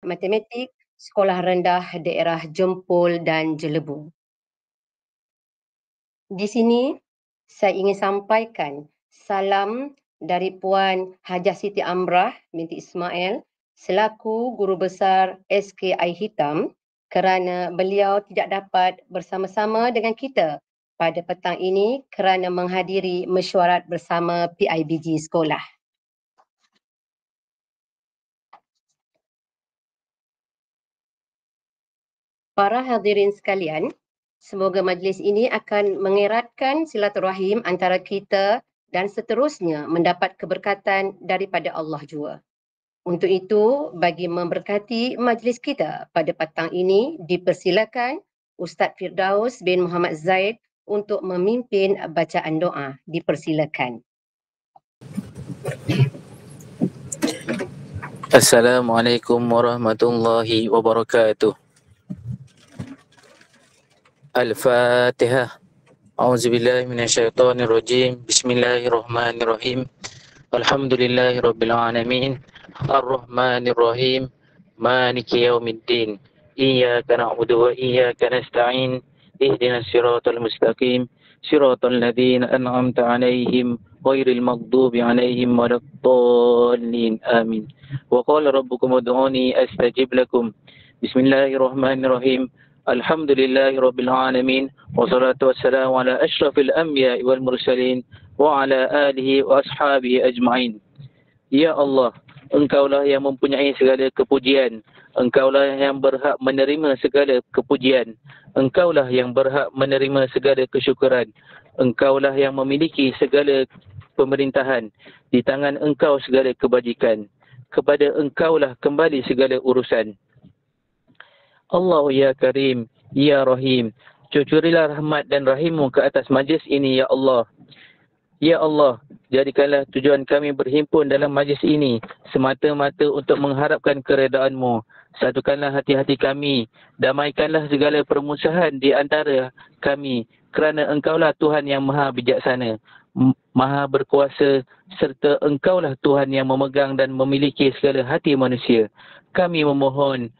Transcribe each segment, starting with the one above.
Matematik Sekolah Rendah Daerah Jempol dan Jelebu. Di sini saya ingin sampaikan salam dari Puan Hajah Siti Amrah binti Ismail selaku Guru Besar SKI Hitam kerana beliau tidak dapat bersama-sama dengan kita pada petang ini kerana menghadiri mesyuarat bersama PIBG sekolah. Para hadirin sekalian, semoga majlis ini akan mengeratkan silaturahim antara kita dan seterusnya mendapat keberkatan daripada Allah jua. Untuk itu, bagi memberkati majlis kita pada petang ini, dipersilakan Ustaz Firdaus bin Muhammad Zaid untuk memimpin bacaan doa. Dipersilakan. Assalamualaikum warahmatullahi wabarakatuh. Al-Fatihah. A'udzubillahi minasyaitonirrajim. Bismillahirrahmanirrahim. Alhamdulillahirabbil alamin. Arrahmanirrahim. Maliki yaumiddin. Iyyaka na'budu wa iyyaka nasta'in. Ihdinas siratal mustaqim. Siratal ladzina an'amta 'alaihim ghairil maghdubi 'alaihim waladdallin. Amin. Wa qala rabbukum ud'uni astajib lakum. Bismillahirrahmanirrahim. Alhamdulillahi Rabbil Alamin. Wassalatu wassalamu ala ashrafil anbiya wal mursalin wa ala alihi wa ashabihi ajma'in. Ya Allah, Engkaulah yang mempunyai segala kepujian. Engkaulah yang berhak menerima segala kepujian. Engkaulah yang berhak menerima segala kesyukuran. Engkaulah yang memiliki segala pemerintahan. Di tangan Engkau segala kebajikan. Kepada Engkaulah kembali segala urusan. Allah ya Karim, ya Rahim, cucurilah rahmat dan rahimmu ke atas majlis ini ya Allah. Ya Allah, jadikanlah tujuan kami berhimpun dalam majlis ini semata-mata untuk mengharapkan keredaan-Mu. Satukanlah hati-hati kami, damaikanlah segala permusuhan di antara kami, kerana Engkaulah Tuhan yang maha bijaksana, maha berkuasa, serta Engkaulah Tuhan yang memegang dan memiliki segala hati manusia. Kami memohon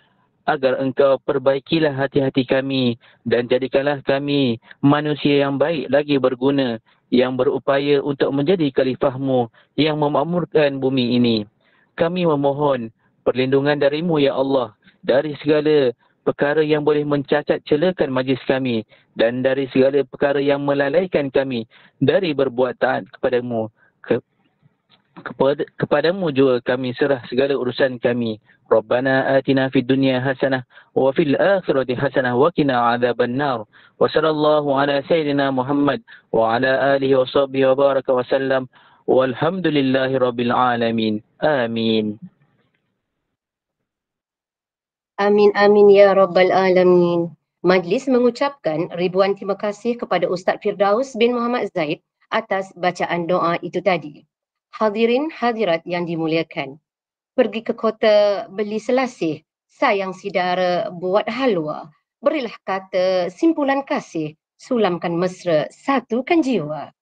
agar Engkau perbaikilah hati-hati kami dan jadikanlah kami manusia yang baik lagi berguna, yang berupaya untuk menjadi khalifah-Mu yang memakmurkan bumi ini. Kami memohon perlindungan dari-Mu ya Allah dari segala perkara yang boleh mencacat celakan majlis kami dan dari segala perkara yang melalaikan kami dari berbuat taat kepadamu. Kepadamu juga kami serah segala urusan kami. Rabbana atina fid dunya hasanah wa fil akhirati hasanah wa qina adzaban nar. Wa sallallahu ala sayyidina Muhammad wa ala alihi wa sahbihi wa baraka wa sallam. Walhamdulillahi rabbil alamin. Amin. Amin amin ya rabbal alamin. Majlis mengucapkan ribuan terima kasih kepada Ustaz Firdaus bin Muhammad Zaid atas bacaan doa itu tadi. Hadirin hadirat yang dimuliakan, pergi ke kota beli selasih, sayang saudara buat halwa, berilah kata simpulan kasih, sulamkan mesra, satukan jiwa.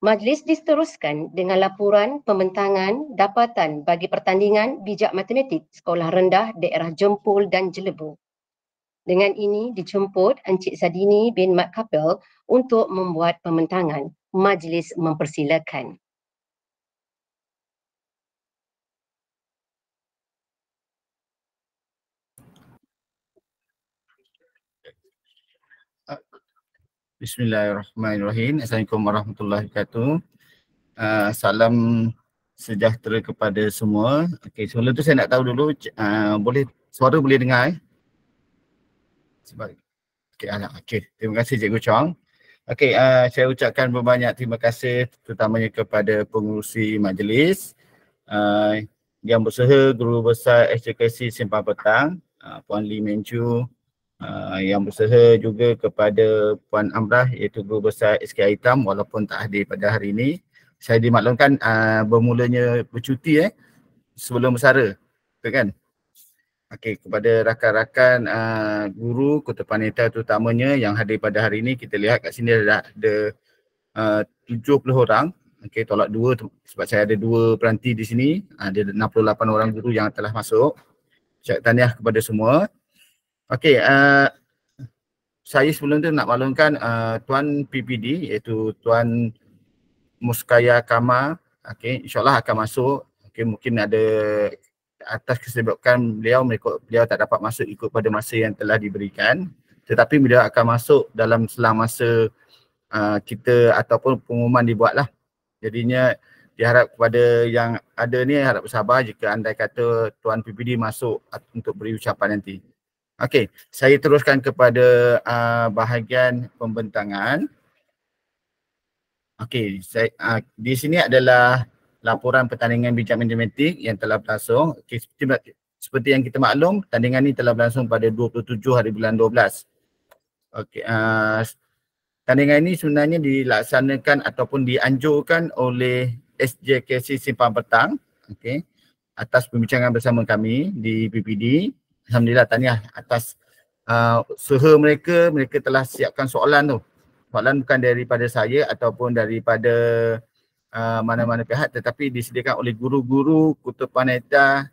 Majlis diteruskan dengan laporan pembentangan dapatan bagi pertandingan bijak matematik Sekolah Rendah Daerah Jempol dan Jelebu. Dengan ini dijemput Encik Zadini bin Mat Kapel untuk membuat pembentangan. Majlis mempersilakan. Bismillahirrahmanirrahim. Assalamualaikum warahmatullahi wabarakatuh. Salam sejahtera kepada semua. Okey, sebelum tu saya nak tahu dulu, suara boleh dengar sebab okey, terima kasih Cikgu Chong. Okey, saya ucapkan berbanyak terima kasih terutamanya kepada pengurusi majlis yang berusaha Guru Besar SJKC Simpang Petang, Puan Lee Menchu, yang berusaha juga kepada Puan Amrah iaitu Guru Besar SKI Hitam walaupun tak hadir pada hari ini. Saya dimaklumkan bermulanya bercuti sebelum bersara, betul kan? Okey, kepada rakan-rakan guru Kota Panita terutamanya yang hadir pada hari ini, kita lihat kat sini ada 70 orang Okey, tolak 2 sebab saya ada 2 peranti di sini. Ada 68 orang guru yang telah masuk. Ucap tahniah kepada semua. Okey, saya sebelum tu nak maklumkan Tuan PPD iaitu Tuan Muskaya Kama. Okey, insyaAllah akan masuk. Okey, mungkin ada atas kesibukan beliau tak dapat masuk ikut pada masa yang telah diberikan. Tetapi beliau akan masuk dalam selang masa kita ataupun pengumuman dibuatlah. Jadinya diharap kepada yang ada ni harap bersabar jika andai kata Tuan PPD masuk untuk beri ucapan nanti. Okey, saya teruskan kepada bahagian pembentangan. Okey, di sini adalah laporan pertandingan bijak matematik yang telah berlangsung. Okey, seperti yang kita maklum, pertandingan ini telah berlangsung pada 27 hari bulan 12. Okey, pertandingan ini sebenarnya dilaksanakan ataupun dianjurkan oleh SJKC Simpang Petang, okey, atas pembincangan bersama kami di PPD. Alhamdulillah tahniah atas usaha mereka telah siapkan soalan tu. Soalan bukan daripada saya ataupun daripada mana-mana pihak, tetapi disediakan oleh guru-guru Kutub Panetta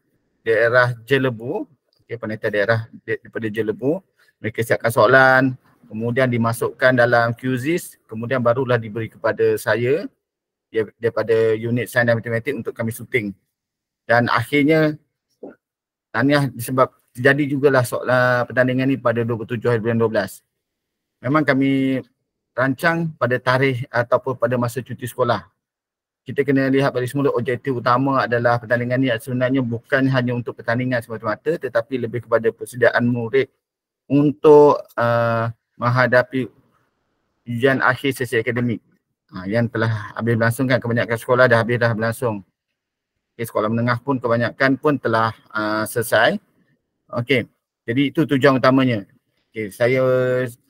daerah Jelebu, okey, Panetta daerah daripada Jelebu. Mereka siapkan soalan, kemudian dimasukkan dalam QZIS, kemudian barulah diberi kepada saya daripada unit sains dan matematik untuk kami syuting. Dan akhirnya tahniah sebab terjadi jugalah soalan pertandingan ni pada 27 hari bulan 12. Memang kami rancang pada tarikh ataupun pada masa cuti sekolah. Kita kena lihat balik semula objektif utama adalah pertandingan ni sebenarnya bukan hanya untuk pertandingan semata-mata, tetapi lebih kepada persediaan murid untuk menghadapi ujian akhir sesi akademik yang telah habis berlangsung kan. Kebanyakan sekolah dah berlangsung. Okay, sekolah menengah pun kebanyakan pun telah selesai. Okey, jadi itu tujuan utamanya. Okay, saya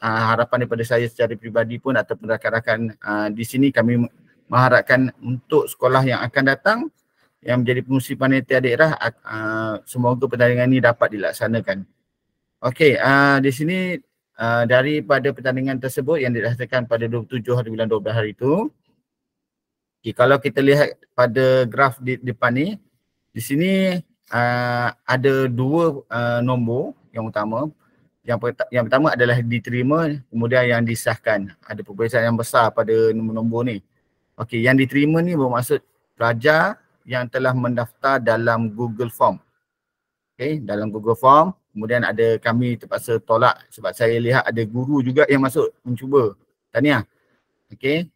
harapan daripada saya secara peribadi pun ataupun rakan-rakan di sini kami mengharapkan untuk sekolah yang akan datang yang menjadi pengurusi panitia daerah semoga pertandingan ini dapat dilaksanakan. Okey, di sini daripada pertandingan tersebut yang dilaksanakan pada 27 hari bulan 12 hari itu. Okay, kalau kita lihat pada graf di depan ni, di sini ada 2 nombor yang utama. Yang pertama adalah diterima, kemudian yang disahkan. Ada perbezaan yang besar pada nombor-nombor ni. Okey, yang diterima ni bermaksud pelajar yang telah mendaftar dalam Google Form. Okey, dalam Google Form. Kemudian ada kami terpaksa tolak sebab saya lihat ada guru juga yang masuk mencuba. Tahniah. Okey.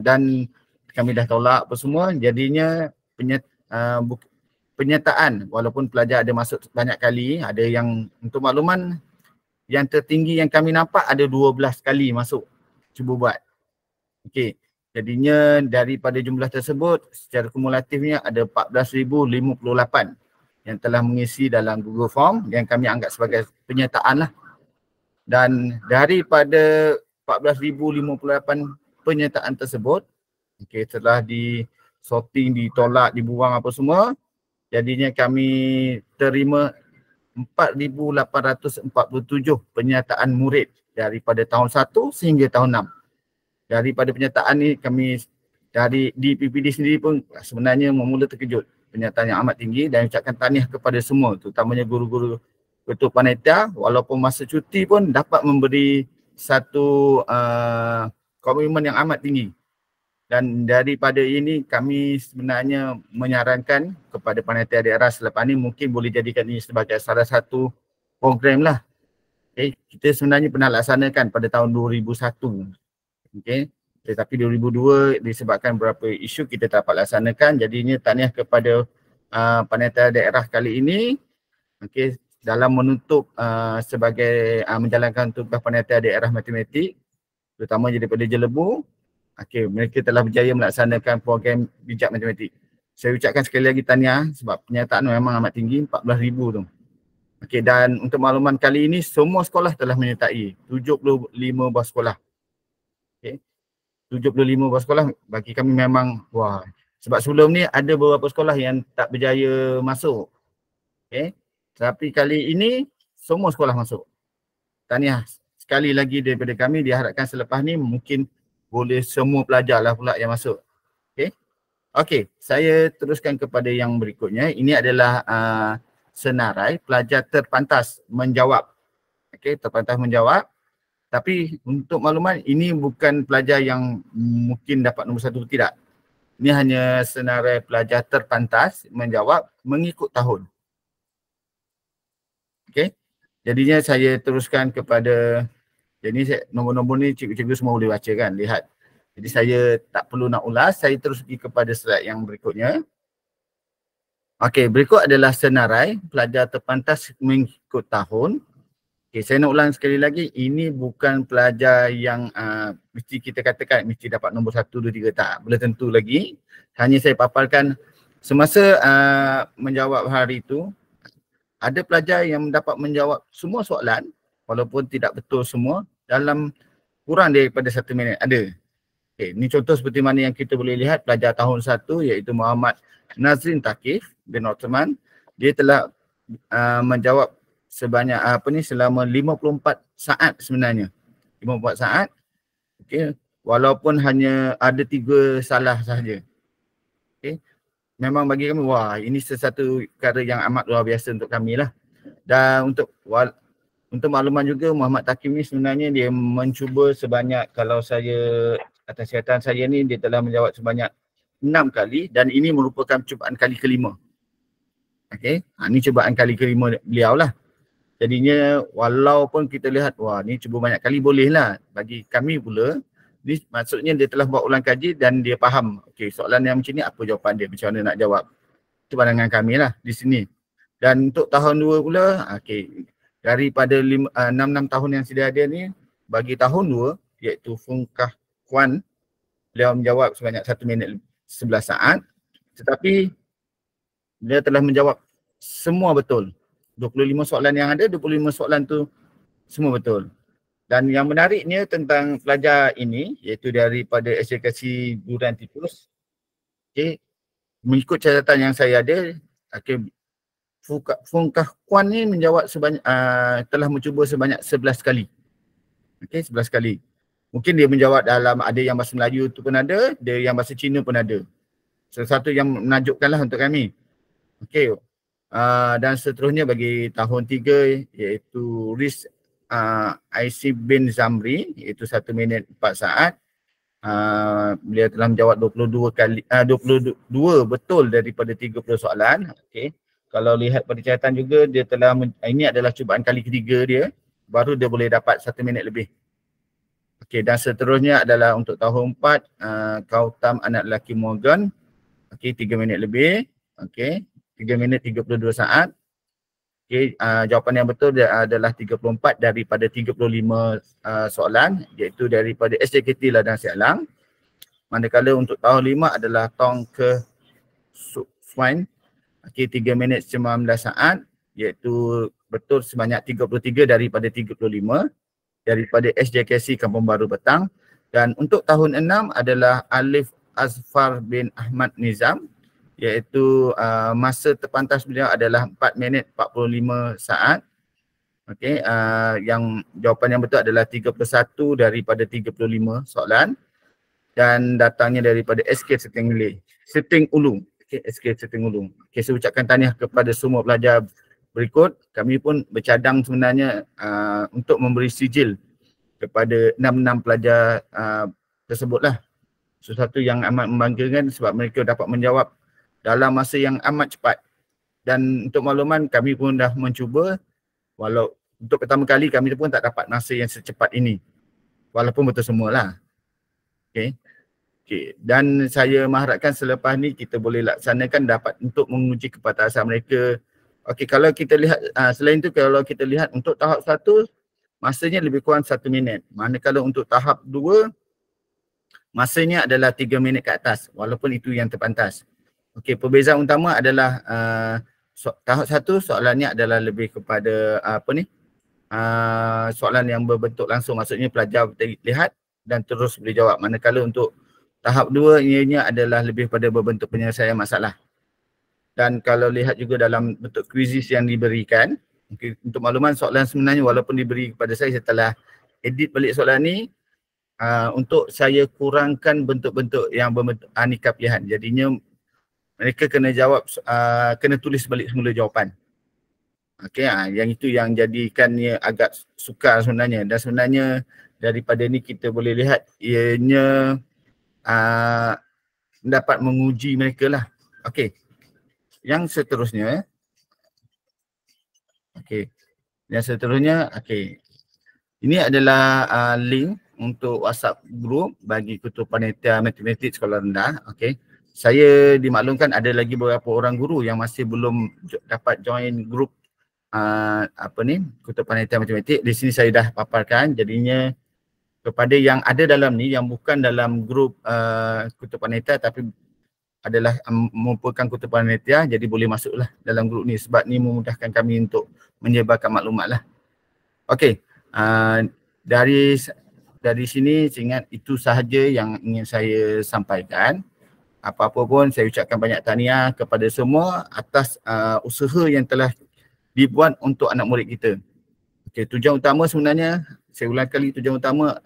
Dan kami dah tolak apa semua. Jadinya penyertaan walaupun pelajar ada masuk banyak kali, ada yang untuk makluman yang tertinggi yang kami nampak ada 12 kali masuk cuba buat. Okey. Jadinya daripada jumlah tersebut secara kumulatifnya ada 14,058 yang telah mengisi dalam Google Form yang kami anggap sebagai penyertaan lah. Dan daripada 14,058 penyertaan tersebut, okay, telah di-sorting, ditolak, dibuang apa semua, jadinya kami terima 4,847 penyertaan murid daripada tahun 1 sehingga tahun 6. Daripada penyertaan ni kami di PPD sendiri pun sebenarnya mula terkejut. Penyertaan yang amat tinggi dan ucapkan tahniah kepada semua, terutamanya guru-guru Kutub Panetta walaupun masa cuti pun dapat memberi satu komitmen yang amat tinggi. Dan daripada ini kami sebenarnya menyarankan kepada panitia daerah selepas ini mungkin boleh jadikan ini sebagai salah satu program lah. Okay. Kita sebenarnya pernah laksanakan pada tahun 2001. Okay. Tetapi 2002 disebabkan beberapa isu kita tak dapat laksanakan, jadinya tahniah kepada panitia daerah kali ini, okay, dalam menutup sebagai menjalankan tugas panitia daerah matematik terutama daripada Jelebu. Okay, mereka telah berjaya melaksanakan program bijak matematik. Saya ucapkan sekali lagi tahniah sebab penyertaan memang amat tinggi, 14,000 tu. Okay, dan untuk makluman kali ini semua sekolah telah menyertai, 75 buah sekolah. Okay. 75 buah sekolah bagi kami memang wah. Sebab sebelum ni ada beberapa sekolah yang tak berjaya masuk. Okay. Tapi kali ini semua sekolah masuk. Tahniah sekali lagi daripada kami, diharapkan selepas ni mungkin boleh semua pelajar lah pula yang masuk. Okey, saya teruskan kepada yang berikutnya. Ini adalah senarai pelajar terpantas menjawab. Okey, terpantas menjawab. Tapi untuk makluman, ini bukan pelajar yang mungkin dapat nombor 1 tidak. Ini hanya senarai pelajar terpantas menjawab mengikut tahun. Okey, jadinya saya teruskan kepada, jadi nombor-nombor ni cikgu-cikgu semua boleh baca kan, lihat. Jadi saya tak perlu nak ulas, saya terus pergi kepada slide yang berikutnya. Okey, berikut adalah senarai pelajar terpantas mengikut tahun. Okey, saya nak ulang sekali lagi, ini bukan pelajar yang mesti kita katakan mesti dapat nombor 1, 2, 3, tak. Belum tentu lagi. Hanya saya paparkan semasa menjawab hari itu, ada pelajar yang dapat menjawab semua soalan walaupun tidak betul semua dalam kurang daripada 1 minit. Ada. Okay, ini contoh seperti mana yang kita boleh lihat pelajar tahun 1 iaitu Muhammad Nazrin Takif bin Ottoman. Dia telah menjawab sebanyak selama 54 saat sebenarnya. 54 saat. Okey, walaupun hanya ada 3 salah sahaja. Okey. Memang bagi kami, wah, ini sesuatu perkara yang amat luar biasa untuk kami lah. Dan untuk makluman juga, Muhammad Takif ni sebenarnya dia mencuba sebanyak, kalau saya atas siasatan saya ni, dia telah menjawab sebanyak 6 kali dan ini merupakan cubaan kali kelima. Okey, ini cubaan kali kelima beliau lah. Jadinya walaupun kita lihat, wah ni cuba banyak kali boleh lah. Bagi kami pula, ni maksudnya dia telah buat ulang kaji dan dia faham. Okey, soalan yang macam ni apa jawapan dia, macam mana nak jawab. Itu pandangan kami lah di sini. Dan untuk tahun 2 pula, okey, daripada 6 tahun yang sedia ada ni, bagi tahun 2 iaitu Fungkah Kwan, beliau menjawab sebanyak 1 minit 11 saat. Tetapi dia telah menjawab semua betul. 25 soalan yang ada, 25 soalan tu semua betul. Dan yang menariknya tentang pelajar ini iaitu daripada SJKC Duran Tipus. Okay, mengikut catatan yang saya ada, okay, Fungkah Kwan ni menjawab sebanyak, telah mencuba sebanyak 11 kali. Okay, 11 kali. Mungkin dia menjawab dalam, ada yang bahasa Melayu tu pun ada, yang bahasa Cina pun ada. Sesuatu yang menakjubkanlah untuk kami. Okay. Dan seterusnya bagi tahun 3 iaitu Riz IC bin Zamri iaitu 1 minit 4 saat. Beliau telah menjawab 22 betul daripada 30 soalan. Okay. Kalau lihat pada catatan juga, dia telah ini adalah cubaan kali ketiga dia, baru dia boleh dapat 1 minit lebih. Okey, dan seterusnya adalah untuk tahun 4 Kautam anak lelaki Morgan. Okey, 3 minit lebih. Okey, 3 minit 32 saat. Okey, jawapan yang betul dia adalah 34 daripada 35 soalan, iaitu daripada SJKT Ladang Sialang. Manakala untuk tahun 5 adalah Tong Ke Swain. Okey, 3 minit 19 saat, iaitu betul sebanyak 33 daripada 35 daripada SJKC Kampung Baru Betang. Dan untuk tahun 6 adalah Alif Azfar bin Ahmad Nizam, iaitu masa terpantas beliau adalah 4 minit 45 saat. Okey, yang jawapan yang betul adalah 31 daripada 35 soalan dan datangnya daripada SK Seting Ulung. Okey, SK Seting Ulung. Okey, saya ucapkan tahniah kepada semua pelajar berikut. Kami pun bercadang sebenarnya untuk memberi sijil kepada 6 pelajar tersebutlah. Sesuatu yang amat membanggakan sebab mereka dapat menjawab dalam masa yang amat cepat. Dan untuk makluman, kami pun dah mencuba, walau untuk pertama kali kami pun tak dapat masa yang secepat ini. Walaupun betul semualah. Okey. Okay. Dan saya mengharapkan selepas ni kita boleh laksanakan dapat untuk menguji kepatasan mereka. Okey, kalau kita lihat, selain itu kalau kita lihat untuk tahap 1, masanya lebih kurang 1 minit. Manakala untuk tahap 2, masanya adalah 3 minit ke atas, walaupun itu yang terpantas. Okey, perbezaan utama adalah tahap 1 soalannya adalah lebih kepada soalan yang berbentuk langsung, maksudnya pelajar lihat dan terus boleh jawab. Manakala untuk tahap 2 ianya adalah lebih pada berbentuk penyelesaian masalah. Dan kalau lihat juga dalam bentuk kuisis yang diberikan, untuk makluman soalan sebenarnya walaupun diberi kepada saya telah edit balik soalan ni, untuk saya kurangkan bentuk-bentuk yang berbentuk anikapiahan. Jadinya mereka kena jawab, kena tulis balik semula jawapan. Okey, yang itu yang jadikannya agak sukar sebenarnya. Dan sebenarnya daripada ni kita boleh lihat ianya dapat menguji mereka lah. Okey, yang seterusnya. Okey, yang seterusnya, okey. Ini adalah link untuk WhatsApp group bagi Ketua Panitia Matematik Sekolah Rendah. Okey. Saya dimaklumkan ada lagi beberapa orang guru yang masih belum dapat join group Ketua Panitia Matematik. Di sini saya dah paparkan. Jadinya kepada yang ada dalam ni yang bukan dalam group Ketua Panitia tapi adalah merupakan Ketua Panitia, jadi boleh masuklah dalam group ni sebab ni memudahkan kami untuk menyebarkan maklumat lah. Okey. Dari sini saya ingat itu sahaja yang ingin saya sampaikan. Apa-apa pun saya ucapkan banyak tahniah kepada semua atas usaha yang telah dibuat untuk anak murid kita. Okey, tujuan utama sebenarnya, saya ulang kali, tujuan utama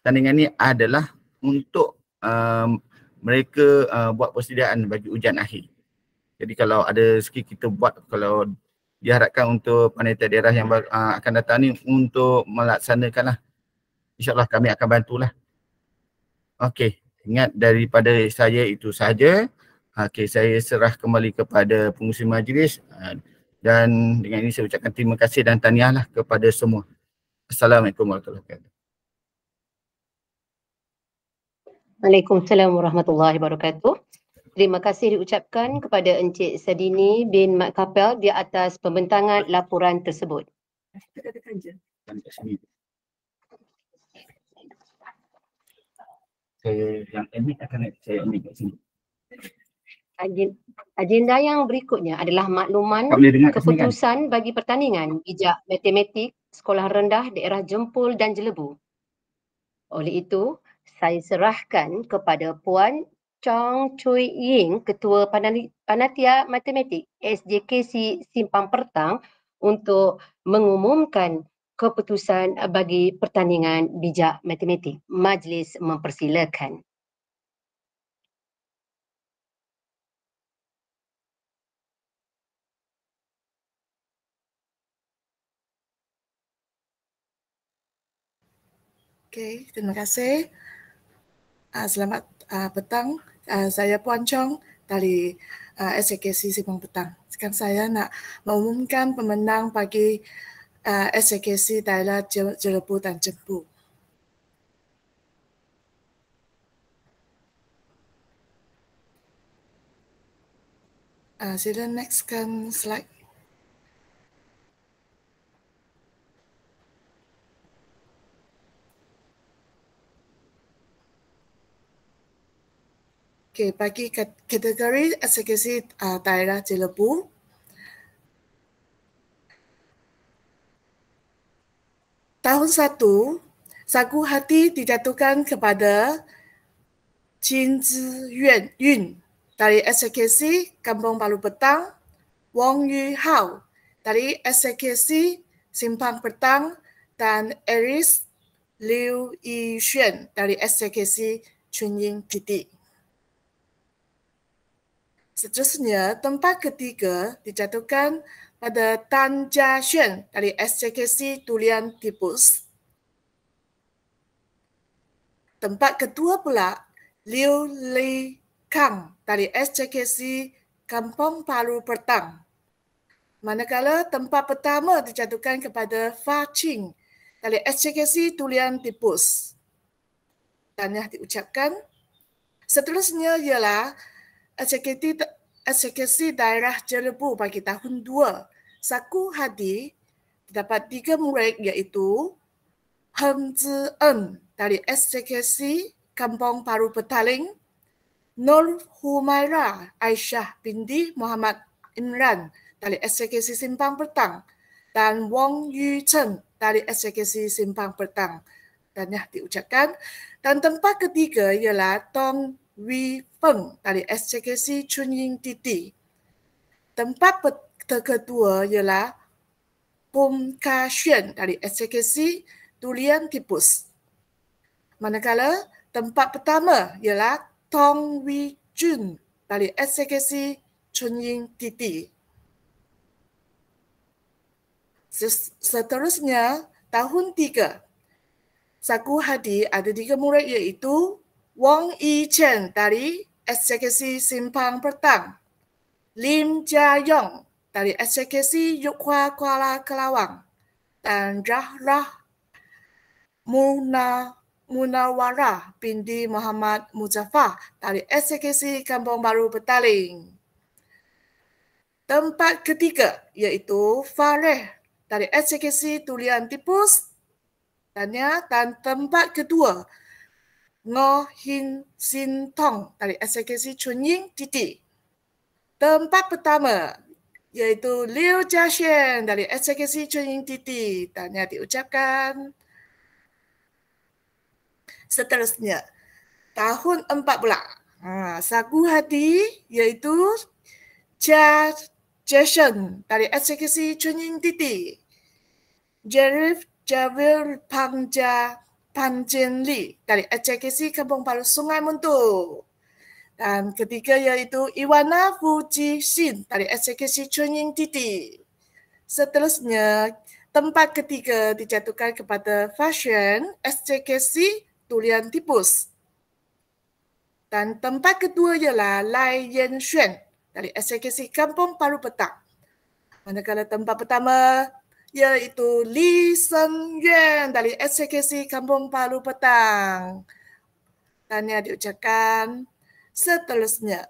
pertandingan ni adalah untuk mereka buat persediaan bagi ujian akhir. Jadi kalau ada sikit kita buat, kalau diharapkan untuk panitia daerah yang akan datang ni untuk melaksanakan lah. InsyaAllah kami akan bantulah. Okey, ingat daripada saya itu sahaja. Okey, saya serah kembali kepada pengurusi majlis dan dengan ini saya ucapkan terima kasih dan tahniah lah kepada semua. Assalamualaikum warahmatullahi wabarakatuh. Waalaikumsalam warahmatullahi wabarakatuh. Terima kasih diucapkan kepada Encik Sadini bin Mat Kapel di atas pembentangan laporan tersebut. Saya yang admit akan saya ambil kat sini. Agenda yang berikutnya adalah makluman keputusan bagi pertandingan bijak matematik sekolah rendah daerah Jempol dan Jelebu. Oleh itu, saya serahkan kepada Puan Chong Chui Ying, Ketua Panitia Matematik SJKC Simpang Pertang untuk mengumumkan keputusan bagi pertandingan bijak matematik. Majlis mempersilakan. Okey, terima kasih. Selamat petang. Saya Puan Chong dari SJKC Simpang Pertang. Sekarang saya nak mengumumkan pemenang bagi SJKC daerah Jelebu dan Jempu. Sila nextkan slide. Okey, bagi kategori SJKC daerah Jelebu, tahun 1, sagu hati dijatuhkan kepada Jin Zi Yun dari SJKC Kampung Baru Petang, Wong Yu Hao dari SJKC Simpang Pertang dan Eris Liu Yixuan dari SJKC Chunying Titik. Seterusnya, tempat ketiga dijatuhkan pada Tan Jia Xuan dari SJKC Tulian Tipus. Tempat kedua pula, Liu Li Kang dari SJKC Kampung Baru Pertang. Manakala tempat pertama dijatuhkan kepada Fa Ching dari SJKC Tulian Tipus. Tahniah diucapkan. Seterusnya ialah SJKC daerah Jelebu bagi tahun 2. Saku hadi terdapat 3 murid iaitu Heng Zi En dari SJKC Kampung Baru Petaling, Nur Humaira Aisyah binti Muhammad Imran dari SJKC Simpang Pertang dan Wong Yu Chen dari SJKC Simpang Pertang. Tahniah diucapkan. Dan tempat ketiga ialah Tong Wei Feng dari SJKC Chunying Titi. Tempat kedua ialah Pum Ka Xuan dari SJKC Tulian Tipus. Manakala tempat pertama ialah Tong Wee Jun dari SKC Chunying Titi. Seterusnya, tahun 3. Saku Hadi ada 3 murid iaitu Wang Yi Chen dari SKC Simpang Pertang, Lim Jia Yong dari SKC Yukhua Kuala Kelawang, dan Zahra Munawwarah binti Muhammad Muzaffar dari SKC Kampung Baru Petaling. Tempat ketiga iaitu Fareh dari SKC Tulian Tipus dan tempat kedua Ngo Hin Sin Tong dari SKC Chunying Titi. Tempat pertama iaitu Liu Jiaxian dari SKC Chunying Titi. Tanya diucapkan. Seterusnya, tahun 4 pula. Saku Hadi iaitu Jia Jason dari SKC Chunying Titi. Jerif Javir Pangja Panjenli dari SKC Kampung Baru Sungai Muntu. Dan ketiga iaitu Iwana Fuji Shin dari SKC Chunying Titi. Seterusnya, tempat ketiga dijatuhkan kepada Fashion SKC Tulian Tipus. Dan tempat kedua ialah Lai Yan Xuan dari SKC Kampung Baru Petang. Manakala tempat pertama iaitu Li Seng Yuan dari SKC Kampung Baru Petang. Tanya diucapkan. Seterusnya,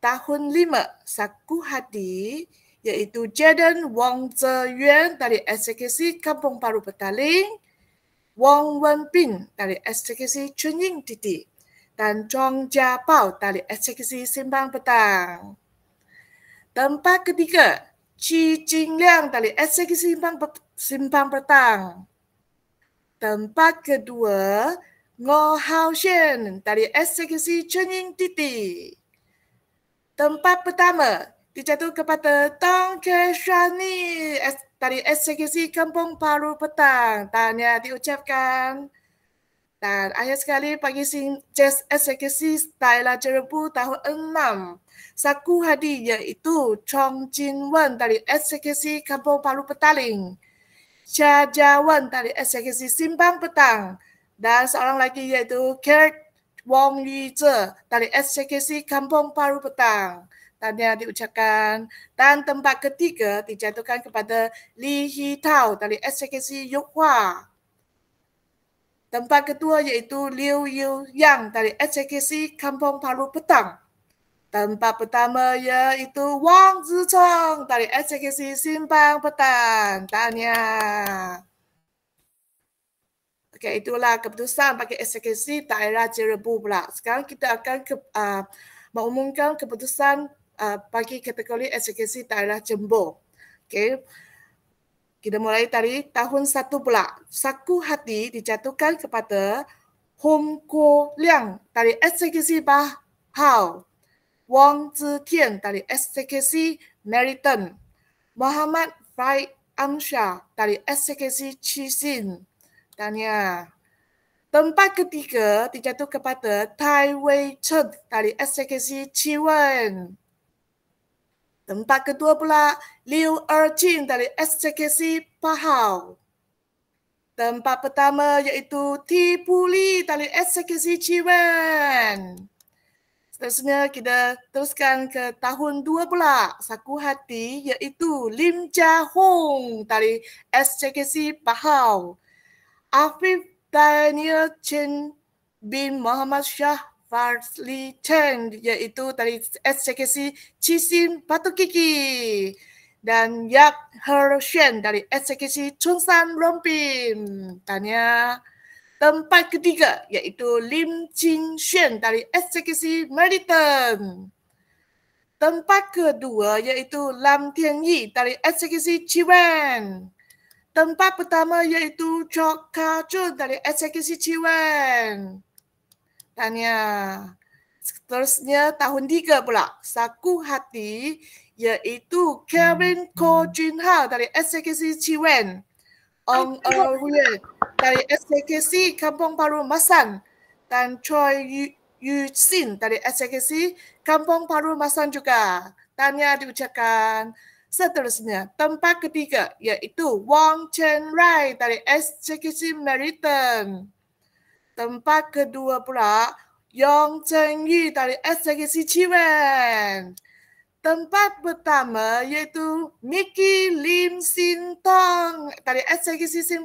tahun 5 Saku Hadi iaitu Jaden Wang Zeyuan dari SKC Kampung Baru Petaling, Wang Wenping dari SKC Chunying Titi, dan Zhong Jiapao dari SKC Simpang Petang. Tempat ketiga, Qi Jingliang dari SKC Simpang Petang. Tempat kedua, Ngo Hao Shen dari SKC Chunying Titi. Tempat pertama dijatuh kepada Tong Keshani dari SKC Kampung Baru Petang. Tanya diucapkan. Dan akhir sekali pagi SKC Thailand Jerebu tahun 6. Saku Hadi iaitu Chong Jin Wen dari SKC Kampung Baru Petaling, Xia Jiawen dari SKC Simpang Petang, dan seorang lagi iaitu Kurt Wong Yize dari SKC Kampung Baru Petang. Tanya diucapkan. Dan tempat ketiga dijatuhkan kepada Li Hitao dari SKC Yukhua. Tempat kedua iaitu Liu Yu Yang dari SKC Kampung Baru Petang. Tempat pertama iaitu Wang Zichong dari SKC Simpang Petang. Tanya. Okey, itulah keputusan bagi SKC daerah Jerebu pula. Sekarang kita akan mengumumkan keputusan bagi kategori SKC daerah Jembo. Okey. Kita mulai dari tahun 1 pula. Saku Hadi dijatuhkan kepada Hong Ko Liang dari SKC Bahau, Wang Zitian dari SKC Meriton, Muhammad Faik Amsyah dari SKC Cisin. Tanya. Tempat ketiga dijatuh kepada Tai Wei Chen dari SKC Ciwen. Tempat kedua pula Liu Erjin dari SKC Pahau. Tempat pertama iaitu Ti Puli dari SKC Ciwen. Seterusnya kita teruskan ke tahun 2 pula. Saku Hati iaitu Lim Jia Hong dari SKC Pahau, Afif Daniel Chen bin Muhammad Shah Farsli Chen iaitu dari SKC Cisin Batu Kiki, dan Yak Her Shen dari SKC Chunsan Rompin. Tanya. Tempat ketiga iaitu Lim Jin Xuan dari SKC Meriton. Tempat kedua iaitu Lam Tian Yi dari SKC Ciwen. Tempat pertama iaitu Chok Ka Chun dari SKC Ciwen. Tanya. Seterusnya tahun 3 pula. Saku Hati iaitu Kevin Ko Jun Hao dari SKC Ciwen, Ong Huyen dari SJKC Kampung Baru Masan dan Choi Yu Sin dari SJKC Kampung Baru Masan juga. Tanya diucapkan. Seterusnya, tempat ketiga yaitu Wang Chen Rai dari SJKC Meriton. Tempat kedua pula Yong Zheng Yu dari SJKC Chiwen. Tempat pertama yaitu Mickey Lim Sin Tong dari SJKC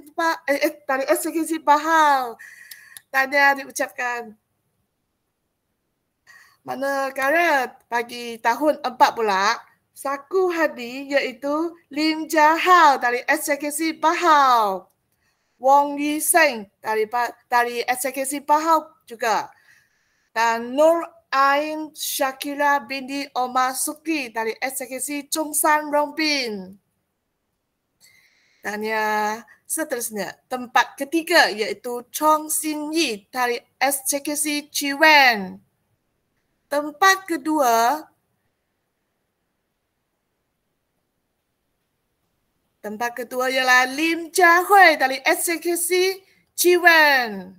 Bahau. Tanya diucapkan. Manakala bagi tahun 4 pula, Saku Hadi iaitu Lim Jahal dari SJKC Bahau. Wong Yi Seng dari SJKC Bahau juga. Dan Nur Ain Shakira binti Omar Suki dari SJKC Chongsan Rongbin. Dan seterusnya, tempat ketiga iaitu Chong Sin Yi dari SJKC Chiwen. Tempat kedua ialah Lim Jia Hui dari SJKC Chiwen.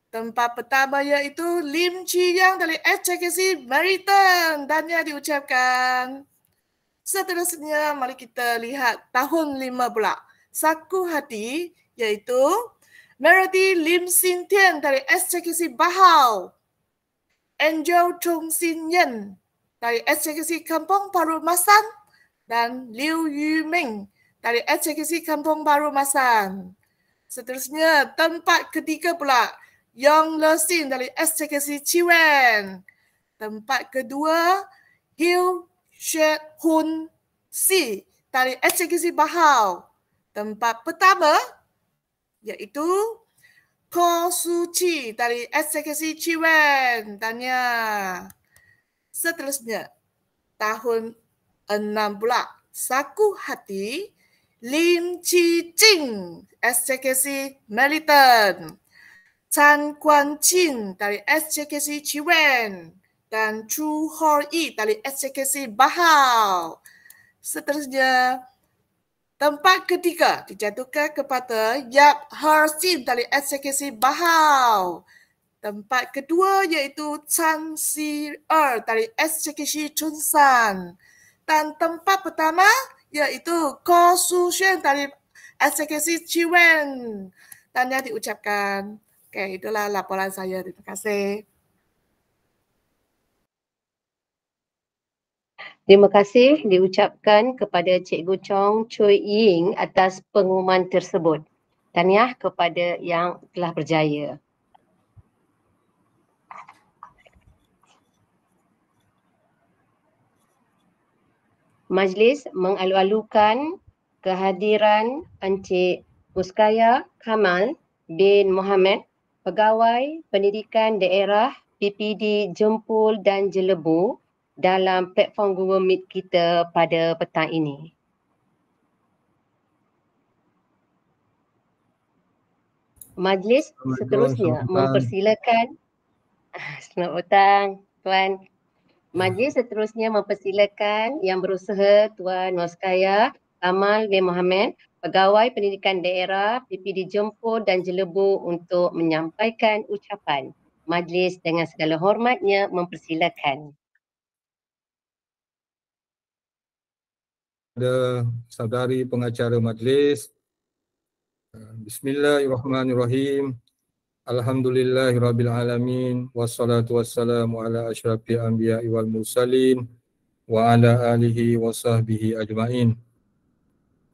Tempat pertama iaitu Lim Chi Yang dari SJKC Meriton. Tanya diucapkan. Seterusnya, mari kita lihat tahun 5 pula. Saku Hati iaitu Melody Lim Sin Tian dari SJKC Bahau. Angel Chung Sin Yen dari SJKC Kampung Baru Masan. Dan Liu Yu Ming dari SJKC Kampung Baru Masan. Seterusnya, tempat ketiga pula Yong Le Sin dari SJKC Chiwen. Tempat kedua Hiu She Hun Si dari SJKC Bahau. Tempat pertama iaitu Ko Su Chi dari SJKC Chiwen. Tanya. Seterusnya, tahun 6 pula. Saku Hati Lim Chi Jing SJKC Meriton. Chan Guan Chin dari SJKC Chiwen. Dan Chu Hor Yi dari SJKC Bahau. Seterusnya, tempat ketiga dijatuhkan kepada Yap Her Sin dari SJKC Bahau. Tempat kedua iaitu Chan Si dari SJKC Chunsan. Dan tempat pertama iaitu Ko Su Shen dari SJKC Chiwen. Tanya diucapkan. Oke, itulah laporan saya. Terima kasih. Terima kasih diucapkan kepada Cikgu Chong Choi Ying atas pengumuman tersebut. Tahniah kepada yang telah berjaya. Majlis mengalu-alukan kehadiran Encik Muskaya Kamal bin Mohamed, Pegawai Pendidikan Daerah PPD Jempol dan Jelebu dalam platform Google Meet kita pada petang ini. Majlis seterusnya mempersilakan. Selamat petang, Tuan. Majlis seterusnya mempersilakan yang berusaha Tuan Muskaya Kamal bin Mohamed, Pegawai Pendidikan Daerah PPD Jempol dan Jelebu untuk menyampaikan ucapan. Majlis dengan segala hormatnya mempersilakan. Kepada saudari pengacara majlis, Bismillahirrahmanirrahim. Alhamdulillahirrabbilalamin. Wassalatu wassalamu ala asyrafil anbiya'i wal mursalin wa ala alihi wa sahbihi ajma'in.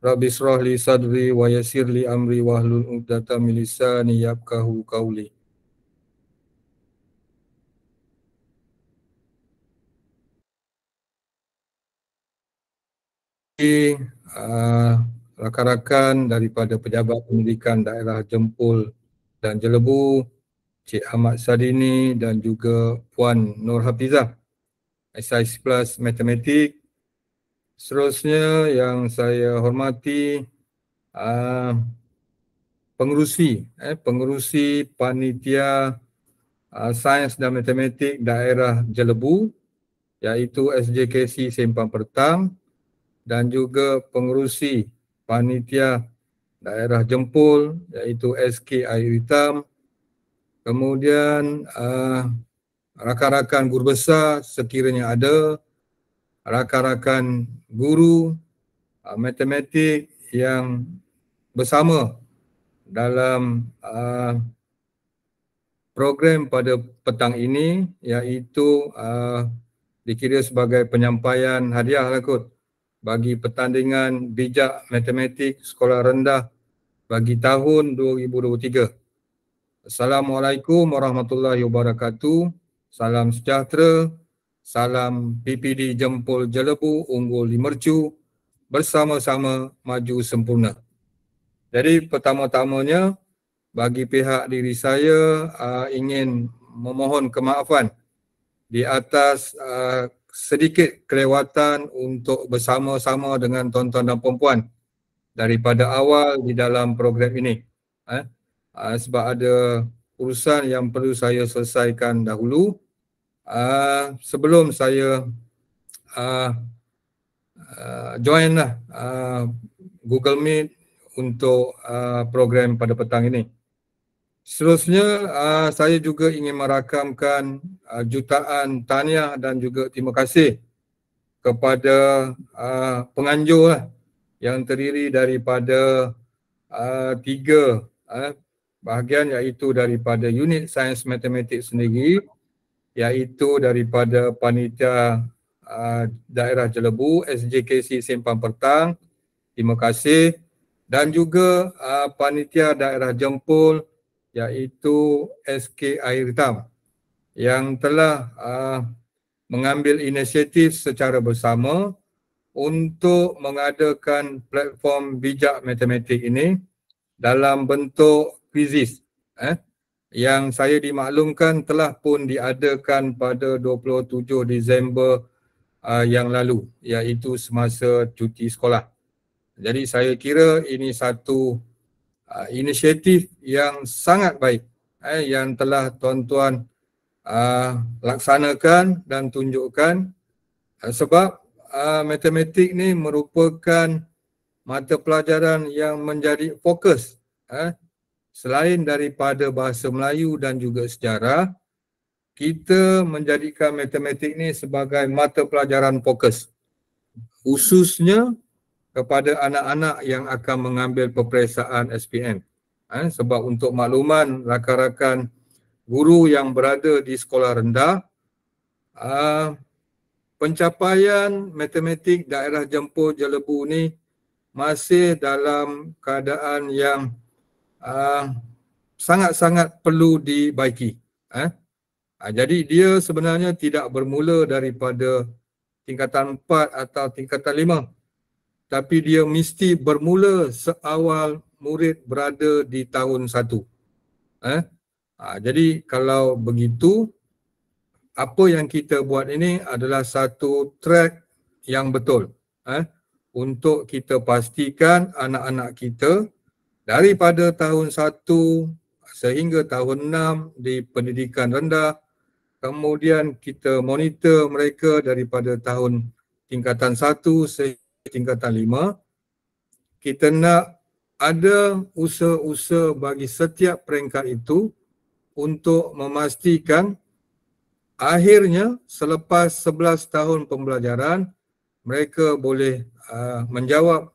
Rabbi israh li sadri wa yassir li amri wahlul 'uqdatam min lisani yafqahu qawli. Rakan-rakan daripada Pejabat Pendidikan Daerah Jempol dan Jelebu, Cik Ahmad Sadini dan juga Puan Nur Hafizah, SIC Plus Matematik. Seterusnya yang saya hormati pengerusi Panitia Sains dan Matematik Daerah Jelebu iaitu SJKC Sempang Pertang dan juga pengerusi Panitia daerah Jempol iaitu SK Air Hitam. Kemudian rakan-rakan guru besar sekiranya ada, rakan-rakan guru matematik yang bersama dalam program pada petang ini, iaitu dikira sebagai penyampaian hadiah lah kot bagi pertandingan bijak matematik sekolah rendah bagi tahun 2023. Assalamualaikum warahmatullahi wabarakatuh. Salam sejahtera. Salam PPD Jempol Jelebu Unggul di Mercu. Bersama-sama maju sempurna. Jadi pertama-tamanya bagi pihak diri saya ingin memohon kemaafan di atas sedikit kelewatan untuk bersama-sama dengan tuan-tuan dan puan-puan daripada awal di dalam program ini. Sebab ada urusan yang perlu saya selesaikan dahulu sebelum saya join lah Google Meet untuk program pada petang ini. Seterusnya saya juga ingin merakamkan jutaan tahniah dan juga terima kasih kepada penganjur lah, yang terdiri daripada 3 bahagian, iaitu daripada unit sains matematik sendiri, iaitu daripada panitia daerah Jelebu SJKC Simpang Petang, terima kasih, dan juga panitia daerah Jempol iaitu SK Air Hitam yang telah mengambil inisiatif secara bersama untuk mengadakan platform bijak matematik ini dalam bentuk kuisis yang saya dimaklumkan telah pun diadakan pada 27 Disember yang lalu, iaitu semasa cuti sekolah. Jadi saya kira ini satu inisiatif yang sangat baik yang telah tuan-tuan laksanakan dan tunjukkan, sebab matematik ni merupakan mata pelajaran yang menjadi fokus selain daripada bahasa Melayu dan juga sejarah. Kita menjadikan matematik ni sebagai mata pelajaran fokus, khususnya kepada anak-anak yang akan mengambil peperiksaan SPM. Sebab untuk makluman rakan-rakan guru yang berada di sekolah rendah, pencapaian matematik daerah Jempol Jelebu ni masih dalam keadaan yang sangat-sangat perlu dibaiki. Jadi dia sebenarnya tidak bermula daripada tingkatan 4 atau tingkatan 5, tapi dia mesti bermula seawal murid berada di tahun 1. Jadi kalau begitu, apa yang kita buat ini adalah satu track yang betul untuk kita pastikan anak-anak kita daripada tahun 1 sehingga tahun 6 di pendidikan rendah, kemudian kita monitor mereka daripada tahun tingkatan 1 sehingga tingkatan 5. Kita nak ada usaha-usaha bagi setiap peringkat itu untuk memastikan akhirnya selepas 11 tahun pembelajaran mereka boleh menjawab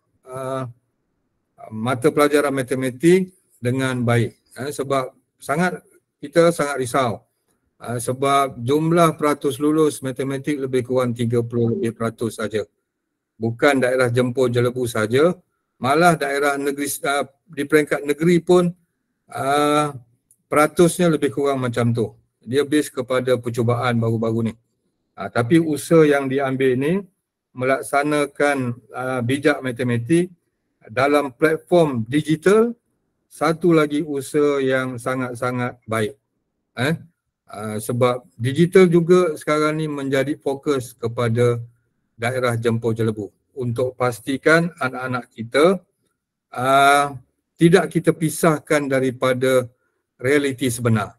mata pelajaran matematik dengan baik. Sebab kita sangat risau sebab jumlah peratus lulus matematik lebih kurang 30% saja. Bukan daerah Jempol Jelebu saja, malah daerah negeri di peringkat negeri pun peratusnya lebih kurang macam tu. Dia base kepada percubaan baru-baru ni. Tapi usaha yang diambil ni melaksanakan bijak matematik dalam platform digital, satu lagi usaha yang sangat-sangat baik. Sebab digital juga sekarang ni menjadi fokus kepada daerah Jempol Jelebu untuk pastikan anak-anak kita tidak kita pisahkan daripada realiti sebenar.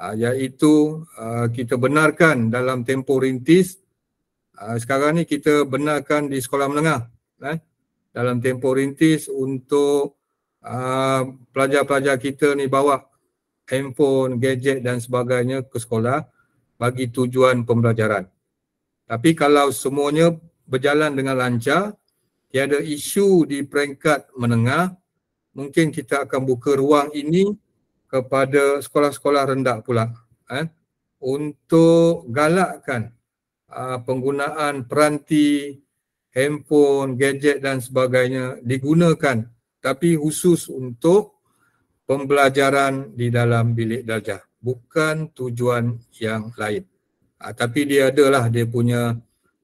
Iaitu kita benarkan dalam tempoh rintis, sekarang ni kita benarkan di sekolah menengah. dalam tempoh rintis untuk pelajar-pelajar kita ni bawa handphone, gadget dan sebagainya ke sekolah bagi tujuan pembelajaran. Tapi kalau semuanya berjalan dengan lancar, tiada isu di peringkat menengah, mungkin kita akan buka ruang ini kepada sekolah-sekolah rendah pula untuk galakkan penggunaan peranti, handphone, gadget dan sebagainya digunakan, tapi khusus untuk pembelajaran di dalam bilik darjah, bukan tujuan yang lain. Tapi dia adalah dia punya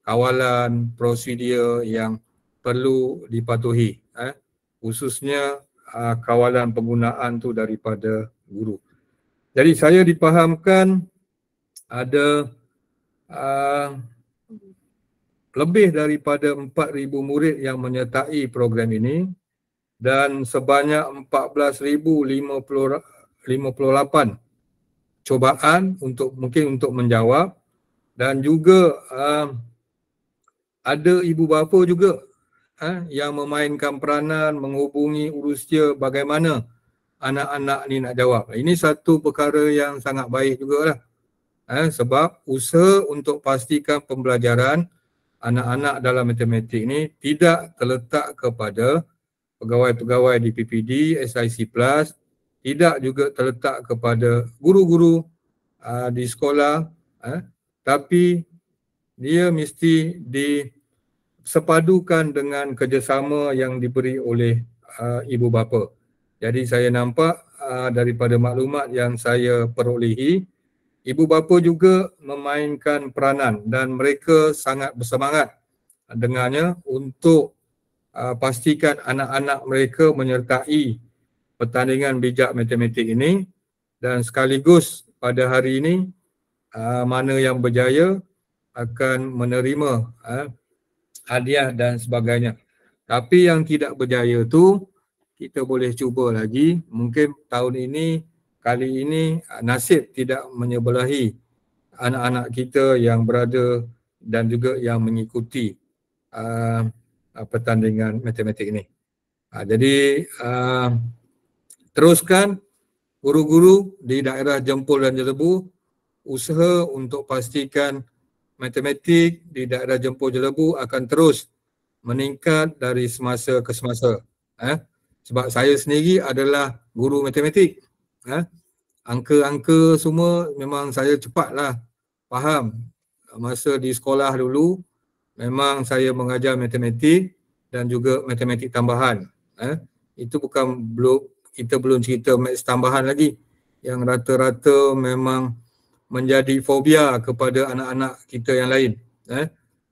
kawalan, prosedur yang perlu dipatuhi, khususnya kawalan penggunaan tu daripada guru. Jadi saya dipahamkan ada lebih daripada 4,000 murid yang menyertai program ini dan sebanyak 14,058 cubaan mungkin untuk menjawab, dan juga ada ibu bapa juga yang memainkan peranan menghubungi urusia bagaimana anak-anak ni nak jawab. Ini satu perkara yang sangat baik jugalah. Sebab usaha untuk pastikan pembelajaran anak-anak dalam matematik ni tidak terletak kepada pegawai-pegawai di PPD, SIC+, tidak juga terletak kepada guru-guru di sekolah, tapi dia mesti disepadukan dengan kerjasama yang diberi oleh ibu bapa. Jadi saya nampak daripada maklumat yang saya perolehi, ibu bapa juga memainkan peranan dan mereka sangat bersemangat dengannya untuk pastikan anak-anak mereka menyertai pertandingan bijak matematik ini, dan sekaligus pada hari ini mana yang berjaya akan menerima hadiah dan sebagainya. Tapi yang tidak berjaya tu kita boleh cuba lagi. Mungkin tahun ini, kali ini nasib tidak menyebelahi anak-anak kita yang berada dan juga yang mengikuti pertandingan matematik ini. Jadi teruskan guru-guru di daerah Jempol dan Jelebu usaha untuk pastikan matematik di daerah Jempol Jelebu akan terus meningkat dari semasa ke semasa. Sebab saya sendiri adalah guru matematik. Angka-angka semua memang saya cepatlah faham. Masa di sekolah dulu memang saya mengajar matematik dan juga matematik tambahan. Itu kita belum cerita maths tambahan lagi yang rata-rata memang menjadi fobia kepada anak-anak kita yang lain.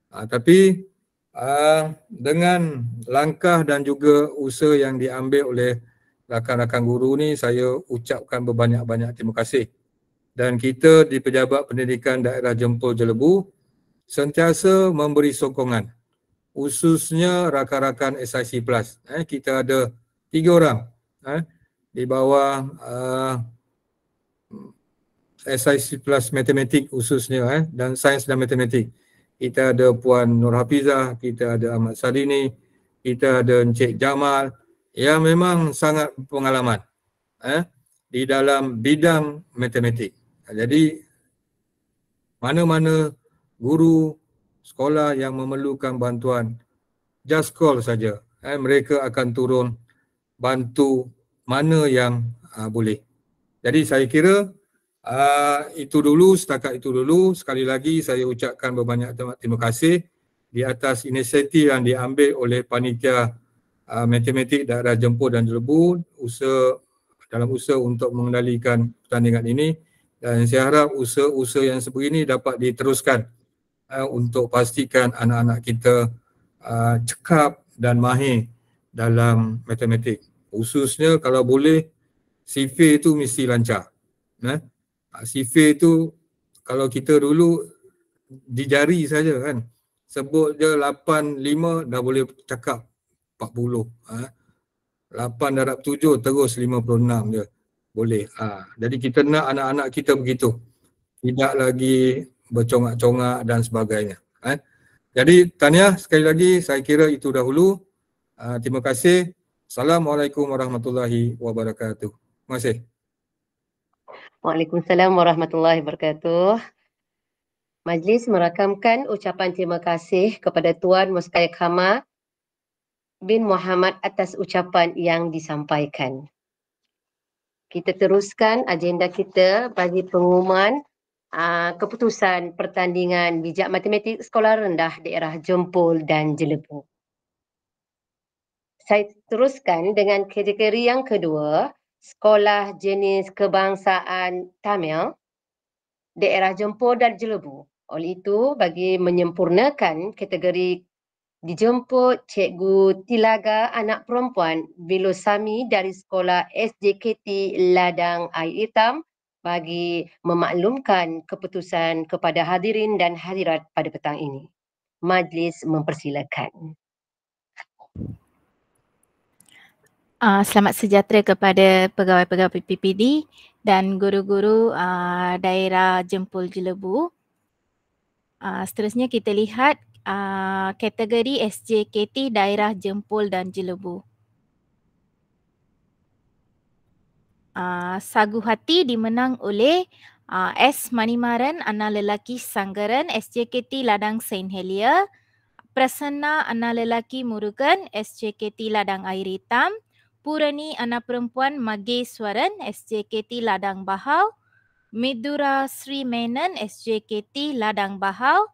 Tapi dengan langkah dan juga usaha yang diambil oleh rakan-rakan guru ni, saya ucapkan berbanyak-banyak terima kasih. Dan kita di Pejabat Pendidikan Daerah Jempol Jelebu sentiasa memberi sokongan, khususnya rakan-rakan SIC+. Kita ada 3 orang di bawah SIC+ matematik khususnya dan sains dan matematik. Kita ada Puan Nur Hafizah, kita ada Ahmad Sadini, kita ada Encik Jamal yang memang sangat berpengalaman di dalam bidang matematik. Jadi mana-mana guru sekolah yang memerlukan bantuan, just call saja. Mereka akan turun bantu mana yang boleh. Jadi saya kira itu dulu, setakat itu dulu. Sekali lagi saya ucapkan berbanyak terima kasih di atas inisiatif yang diambil oleh panitia matematik daerah Jempol dan Jelebu dalam usaha untuk mengendalikan pertandingan ini, dan saya harap usaha-usaha yang sebegini dapat diteruskan untuk pastikan anak-anak kita cekap dan mahir dalam matematik. Khususnya kalau boleh sifir itu mesti lancar. Sifir itu kalau kita dulu di jari saja kan, sebut je 8, 5 dah boleh cakap 40. 8 darab 7 terus 56 je boleh. Jadi kita nak anak-anak kita begitu, tidak lagi bercongak-congak dan sebagainya. Jadi tahniah sekali lagi, saya kira itu dahulu. Terima kasih. Assalamualaikum warahmatullahi wabarakatuh. Terima kasih. Waalaikumsalam warahmatullahi wabarakatuh. Majlis merakamkan ucapan terima kasih kepada Tuan Muskayak Hama bin Muhammad atas ucapan yang disampaikan. Kita teruskan agenda kita bagi pengumuman keputusan pertandingan bijak matematik sekolah rendah daerah Jempol dan Jelebu. Saya teruskan dengan kategori yang kedua, sekolah jenis kebangsaan Tamil, daerah Jempol dan Jelebu. Oleh itu, bagi menyempurnakan kategori dijemput Cikgu Tilaga Anak Perempuan Bilosami dari Sekolah SJKT Ladang Air Hitam bagi memaklumkan keputusan kepada hadirin dan hadirat pada petang ini. Majlis mempersilakan. Selamat sejahtera kepada pegawai-pegawai PPD dan guru-guru daerah Jempol Jelebu. Seterusnya kita lihat kategori SJKT daerah Jempol dan Jelebu. Sagu Hati dimenang oleh S. Manimaran anak lelaki Sanggaran SJKT Ladang Saint Helier, Prasanna anak lelaki Murugan SJKT Ladang Air Hitam, Purani anak perempuan Mageswaran SJKT Ladang Bahau, Midura Sri Menon SJKT Ladang Bahau,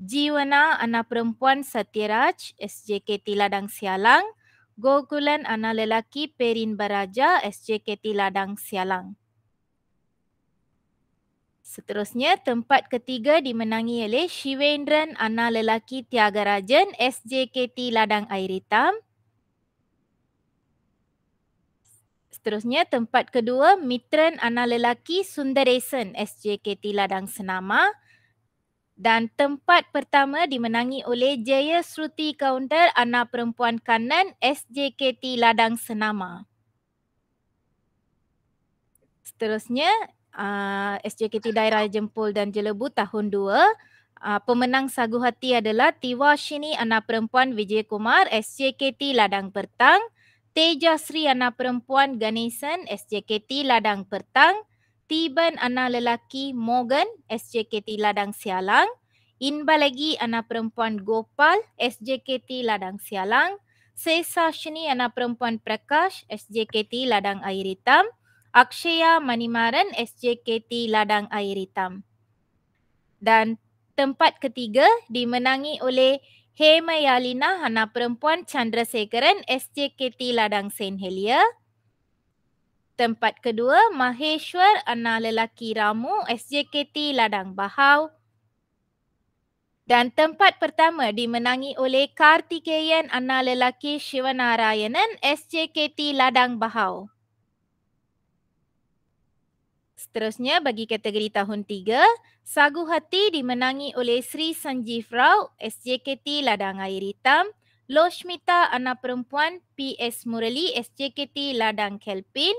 Jiwana anak perempuan Satyaraj SJKT Ladang Sialang, Gokulan anak lelaki Perin Baraja SJKT Ladang Sialang. Seterusnya, tempat ketiga dimenangi oleh Shivendran anak lelaki Tiagarajan SJKT Ladang Air Hitam. Seterusnya, tempat kedua Mitran anak lelaki Sundaresan SJKT Ladang Senama. Dan tempat pertama dimenangi oleh Jaya Sruti Kaunter anak perempuan Kanan SJKT Ladang Senama. Seterusnya, SJKT Daerah Jempol dan Jelebu tahun 2. Pemenang Sagu Hati adalah Tiwashini anak perempuan Vijay Kumar SJKT Ladang Pertang, Tejasri anak perempuan Ganesan SJKT Ladang Pertang, Tiban anak lelaki Morgan SJKT Ladang Sialang, Inbalagi anak perempuan Gopal SJKT Ladang Sialang, Sesashini anak perempuan Prakash SJKT Ladang Air Hitam, Akshaya Manimaran SJKT Ladang Air Hitam. Dan tempat ketiga dimenangi oleh Hema Yalina anak perempuan Chandrasekaran SJKT Ladang Saint Helier. Tempat kedua Maheshwar anak lelaki Ramu SJKT Ladang Bahau. Dan tempat pertama dimenangi oleh Kartikeyan anak lelaki Shivanarayanan SJKT Ladang Bahau. Seterusnya bagi kategori tahun 3, Sagu Hati dimenangi oleh Sri Sanjeev Rao SJKT Ladang Air Hitam, Loshmita anak perempuan PS Murali SJKT Ladang Kelpin,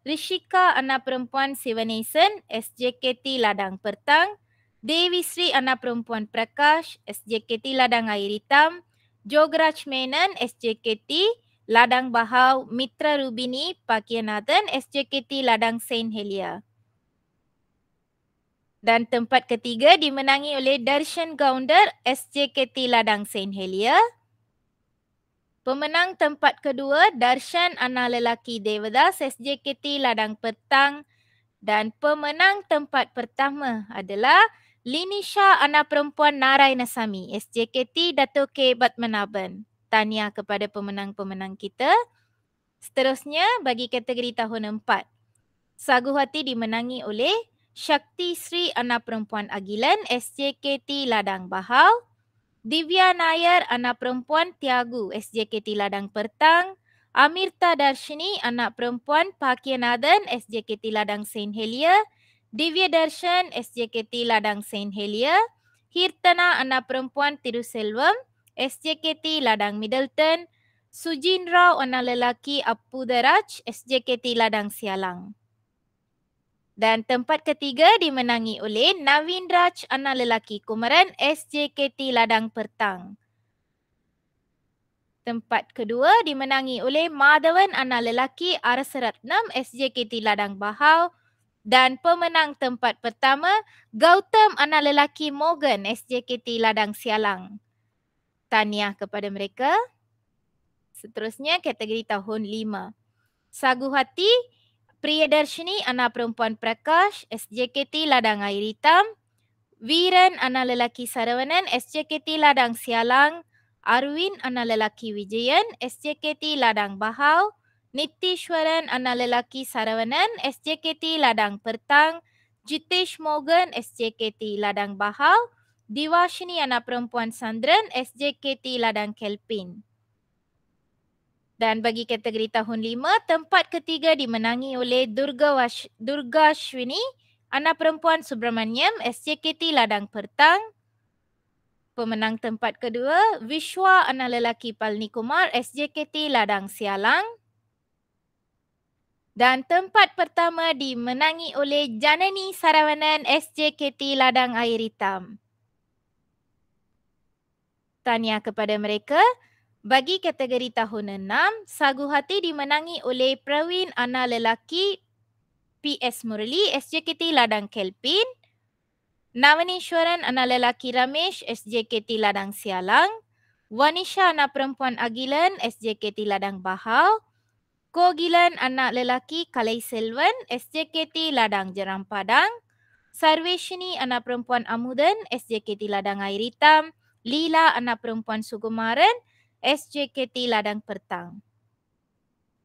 Rishika anak perempuan Sivanesan SJKT Ladang Pertang, Devi Sri anak perempuan Prakash SJKT Ladang Air Hitam, Jograj Menon SJKT Ladang Bahau, Mitra Rubini Pakianathan SJKT Ladang Saint Helier. Dan tempat ketiga dimenangi oleh Darshan Gounder SJKT Ladang Saint Helier. Pemenang tempat kedua Darshan anak lelaki Devadas SJKT Ladang Pertang. Dan pemenang tempat pertama adalah Linisha anak perempuan Narayanasamy SJKT Dato' K. Batmanaban. Tahniah kepada pemenang-pemenang kita. Seterusnya bagi kategori tahun 4. Sagu Hati dimenangi oleh Shakti Sri anak perempuan Agilan SJKT Ladang Bahau, Divya Nayar anak perempuan Tiagu SJKT Ladang Pertang, Amirta Darshini anak perempuan Pakianathan SJKT Ladang Saint Helier, Divya Darshan SJKT Ladang Saint Helier, Hirtana anak perempuan Tiruselvam SJKT Ladang Middleton, Sujin Rao anak lelaki Apudaraj SJKT Ladang Sialang. Dan tempat ketiga dimenangi oleh Navin Raj anak lelaki Kumaran SJKT Ladang Pertang. Tempat kedua dimenangi oleh Madhavan anak lelaki Arsaratnam SJKT Ladang Bahau. Dan pemenang tempat pertama Gautam anak lelaki Morgan SJKT Ladang Sialang. Tahniah kepada mereka. Seterusnya kategori tahun 5. Saguhati Priyadarshini anak perempuan Prakash SJKT Ladang Air Hitam. Viran anak lelaki Saravanan SJKT Ladang Sialang. Arwin anak lelaki Wijayan SJKT Ladang Bahau. Nitishwaran anak lelaki Saravanan SJKT Ladang Pertang. Jitesh Morgan SJKT Ladang Bahau. Diwashini anak perempuan Sandran SJKT Ladang Kelpin. Dan bagi kategori tahun 5, tempat ketiga dimenangi oleh Durga Shwini, anak perempuan Subramaniam SJKT Ladang Pertang. Pemenang tempat kedua Vishwa anak lelaki Palni Kumar SJKT Ladang Sialang. Dan tempat pertama dimenangi oleh Janani Saravanan SJKT Ladang Air Hitam. Tahniah kepada mereka. Bagi kategori tahun 6, Saguhati dimenangi oleh Pravin anak lelaki PS Murali SJKT Ladang Kelpin. Navanishwaran anak lelaki Ramesh SJKT Ladang Sialang. Vanisha anak perempuan Agilan SJKT Ladang Bahau. Kogilan anak lelaki Kalai Selvan SJKT Ladang Jeram Padang. Sarveshini anak perempuan Amudan SJKT Ladang Air Hitam. Lila anak perempuan Sukumaran SJKT Ladang Pertang.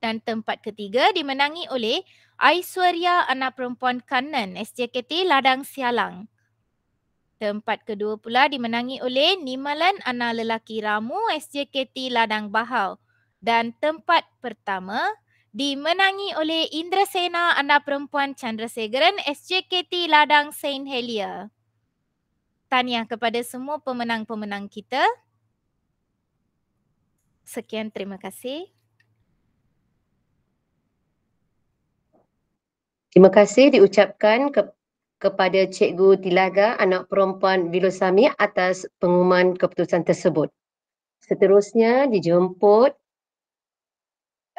Dan tempat ketiga dimenangi oleh Aishwarya anak perempuan Kanan SJKT Ladang Sialang. Tempat kedua pula dimenangi oleh Nimalan anak lelaki Ramu SJKT Ladang Bahau. Dan tempat pertama dimenangi oleh Indrasena anak perempuan Chandrasegaran SJKT Ladang Saint Helier. Tahniah kepada semua pemenang-pemenang kita. Sekian, terima kasih. Terima kasih diucapkan kepada Cikgu Tilaga anak perempuan Vilosami atas pengumuman keputusan tersebut. Seterusnya dijemput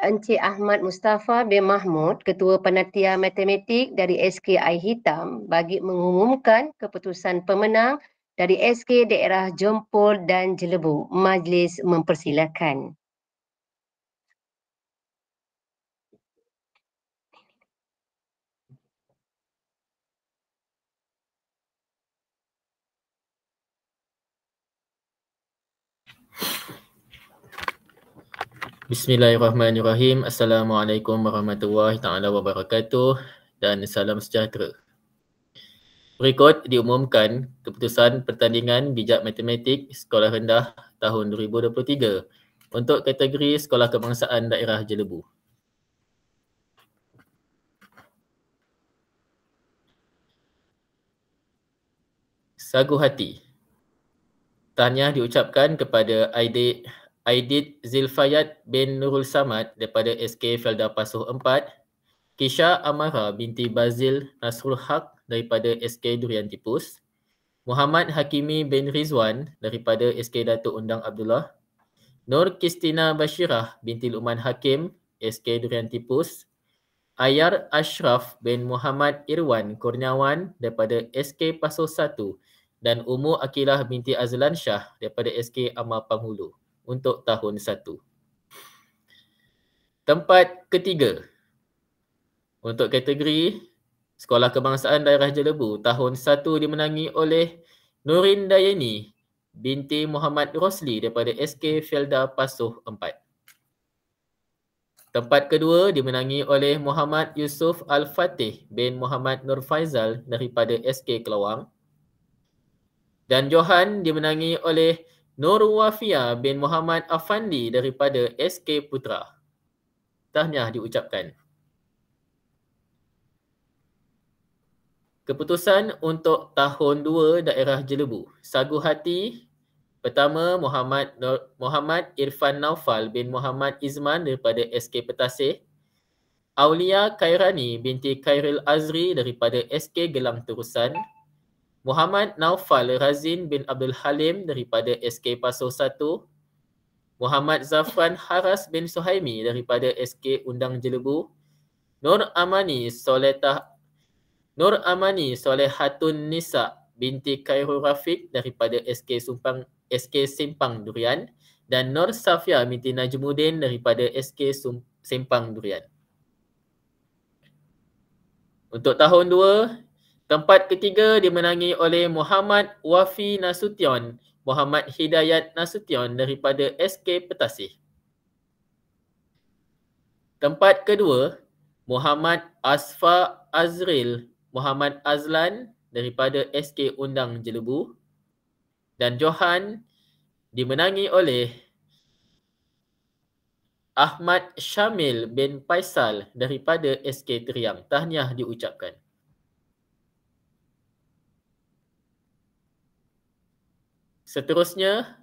Encik Ahmad Mustafa bin Mahmud, Ketua Panitia Matematik dari SK Air Hitam bagi mengumumkan keputusan pemenang dari SK Daerah Jempol dan Jelebu. Majlis mempersilakan. Bismillahirrahmanirrahim. Assalamualaikum warahmatullahi taala wabarakatuh dan salam sejahtera. Berikut diumumkan keputusan pertandingan bijak matematik sekolah rendah tahun 2023 untuk kategori Sekolah Kebangsaan Daerah Jelebu. Saguhati. Tahniah diucapkan kepada Aidit Zilfayat bin Nurul Samad daripada SK Felda Pasuh 4, Kisha Amara binti Bazil Nasrul Haq daripada SK Durian Tipus, Muhammad Hakimi bin Rizwan daripada SK Datuk Undang Abdullah, Nur Kistina Bashirah binti Luqman Hakim SK Durian Tipus, Ayar Ashraf bin Muhammad Irwan Kurniawan daripada SK Pasuh 1 dan Umu Akilah binti Azlan Shah daripada SK Amar Panghulu untuk tahun 1. Tempat ketiga untuk kategori Sekolah Kebangsaan Daerah Jelebu tahun 1 dimenangi oleh Nurin Dayani binti Muhammad Rosli daripada SK Felda Pasuh 4. Tempat kedua dimenangi oleh Muhammad Yusuf Al-Fatih bin Muhammad Nur Faizal daripada SK Kelawang. Dan Johan dimenangi oleh Nur Wafia bin Muhammad Afandi daripada SK Putra. Tahniah diucapkan. Keputusan untuk tahun 2 Daerah Jelebu. Saguhati pertama Muhammad Irfan Naufal bin Muhammad Izman daripada SK Petasih. Aulia Khairani binti Khairil Azri daripada SK Gelang Terusan. Muhammad Naufal Razin bin Abdul Halim daripada SK Pasuh 1. Muhammad Zafran Haras bin Suhaimi daripada SK Undang Jelebu. Nur Amani Solehatun Nisa binti Khairul Rafiq daripada SK Simpang Durian, dan Nur Safia binti Najmuddin daripada SK Simpang Durian. Untuk tahun 2, tempat ketiga dimenangi oleh Muhammad Wafi Nasution, Muhammad Hidayat Nasution daripada SK Petasih. Tempat kedua, Muhammad Asfa Azril Muhammad Azlan daripada SK Undang Jelebu, dan Johan dimenangi oleh Ahmad Syamil bin Faisal daripada SK Teriang. Tahniah diucapkan. Seterusnya,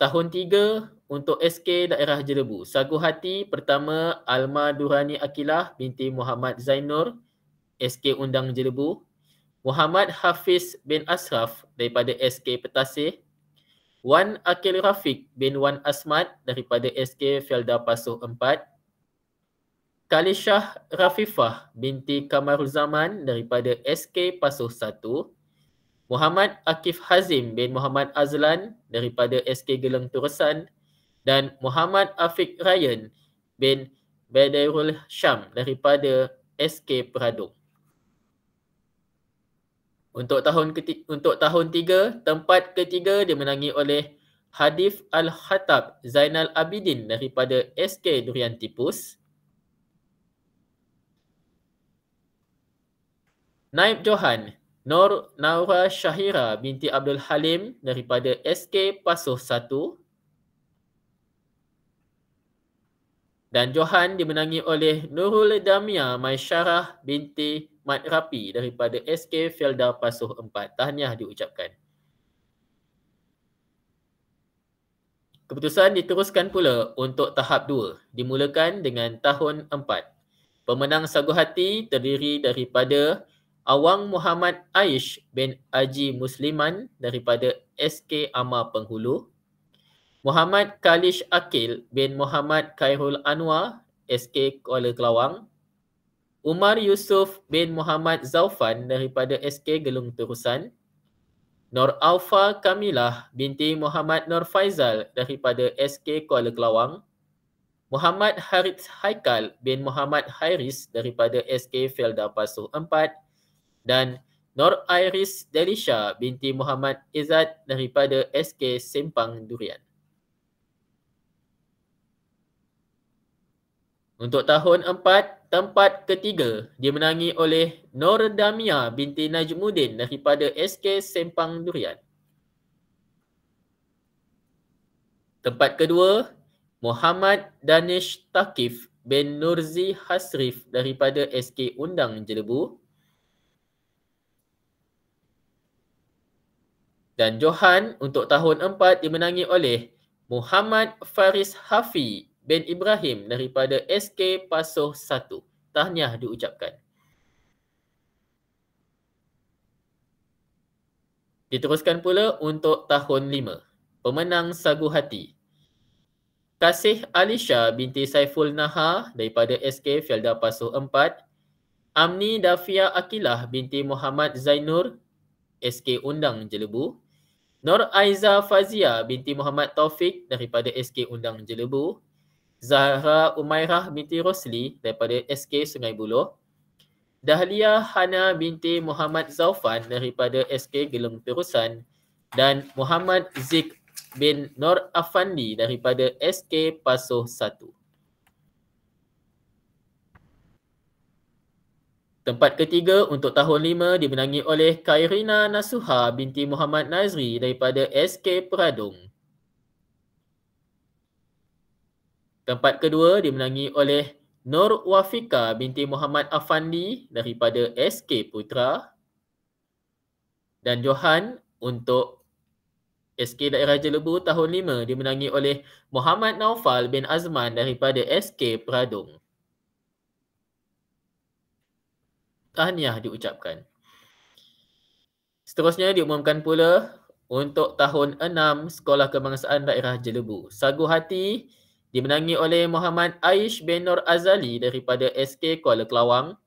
tahun 3 untuk SK Daerah Jelebu. Sagu hati pertama Alma Durani Akilah binti Muhammad Zainur, SK Undang Jelebu. Muhammad Hafiz bin Ashraf daripada SK Petasih. Wan Akil Rafiq bin Wan Asmat daripada SK Felda Pasuh 4. Kalishah Rafifah binti Kamarul Zaman daripada SK Pasuh 1. Muhammad Akif Hazim bin Muhammad Azlan daripada SK Geleng Turusan, dan Muhammad Afiq Ryan bin Badairul Syam daripada SK Peradung. Untuk tahun 3, tempat ketiga dimenangi oleh Hadif Al-Khattab Zainal Abidin daripada SK Durian Tipus. Naib Johan Nur Naura Syahira binti Abdul Halim daripada SK Pasuh 1. Dan Johan dimenangi oleh Nurul Damia Maisyarah binti Mat Rapi daripada SK Felda Pasuh 4. Tahniah diucapkan. Keputusan diteruskan pula untuk tahap 2, dimulakan dengan tahun 4. Pemenang sagu hati terdiri daripada Awang Muhammad Aish bin Aji Musliman daripada SK Amar Penghulu. Muhammad Kalish Akil bin Muhammad Khairul Anwar, SK Kuala Kelawang. Umar Yusuf bin Muhammad Zaufan daripada SK Gelung Terusan. Nur Aufa Kamilah binti Muhammad Nur Faizal daripada SK Kuala Kelawang. Muhammad Harith Haikal bin Muhammad Hairis daripada SK Felda Pasuh 4. Dan Nur Iris Delisha binti Muhammad Izzat daripada SK Simpang Durian. Untuk tahun 4, tempat ketiga dimenangi oleh Nur Damia binti Najmuddin daripada SK Simpang Durian. Tempat kedua, Muhammad Danish Takif bin Nurzi Hasrif daripada SK Undang Jelebu. Dan Johan untuk tahun 4 dimenangi oleh Muhammad Faris Hafi bin Ibrahim daripada SK Pasuh 1. Tahniah diucapkan. Diteruskan pula untuk tahun 5. Pemenang sagu hati. Kasih Alisha binti Saiful Nahar daripada SK Felda Pasuh 4. Amni Dafia Akilah binti Muhammad Zainur, SK Undang Jelebu. Nur Aiza Fazia binti Muhammad Taufik daripada SK Undang Jelebu. Zahra Umairah binti Rosli daripada SK Sungai Buloh. Dahlia Hana binti Muhammad Zaufan daripada SK Gelung Terusan. Dan Muhammad Zik bin Nur Afandi daripada SK Pasuh 1. Tempat ketiga untuk tahun 5 dimenangi oleh Khairina Nasuha binti Muhammad Nazri daripada SK Peradung. Tempat kedua dimenangi oleh Nur Wafika binti Muhammad Afandi daripada SK Putra. Dan Johan untuk SK Daerah Jelebu tahun 5 dimenangi oleh Muhammad Naufal bin Azman daripada SK Peradung. Tahniah diucapkan. Seterusnya diumumkan pula untuk tahun 6 Sekolah Kebangsaan Daerah Jelebu. Sagu Hati dimenangi oleh Muhammad Aish bin Nur Azali daripada SK Kuala Kelawang.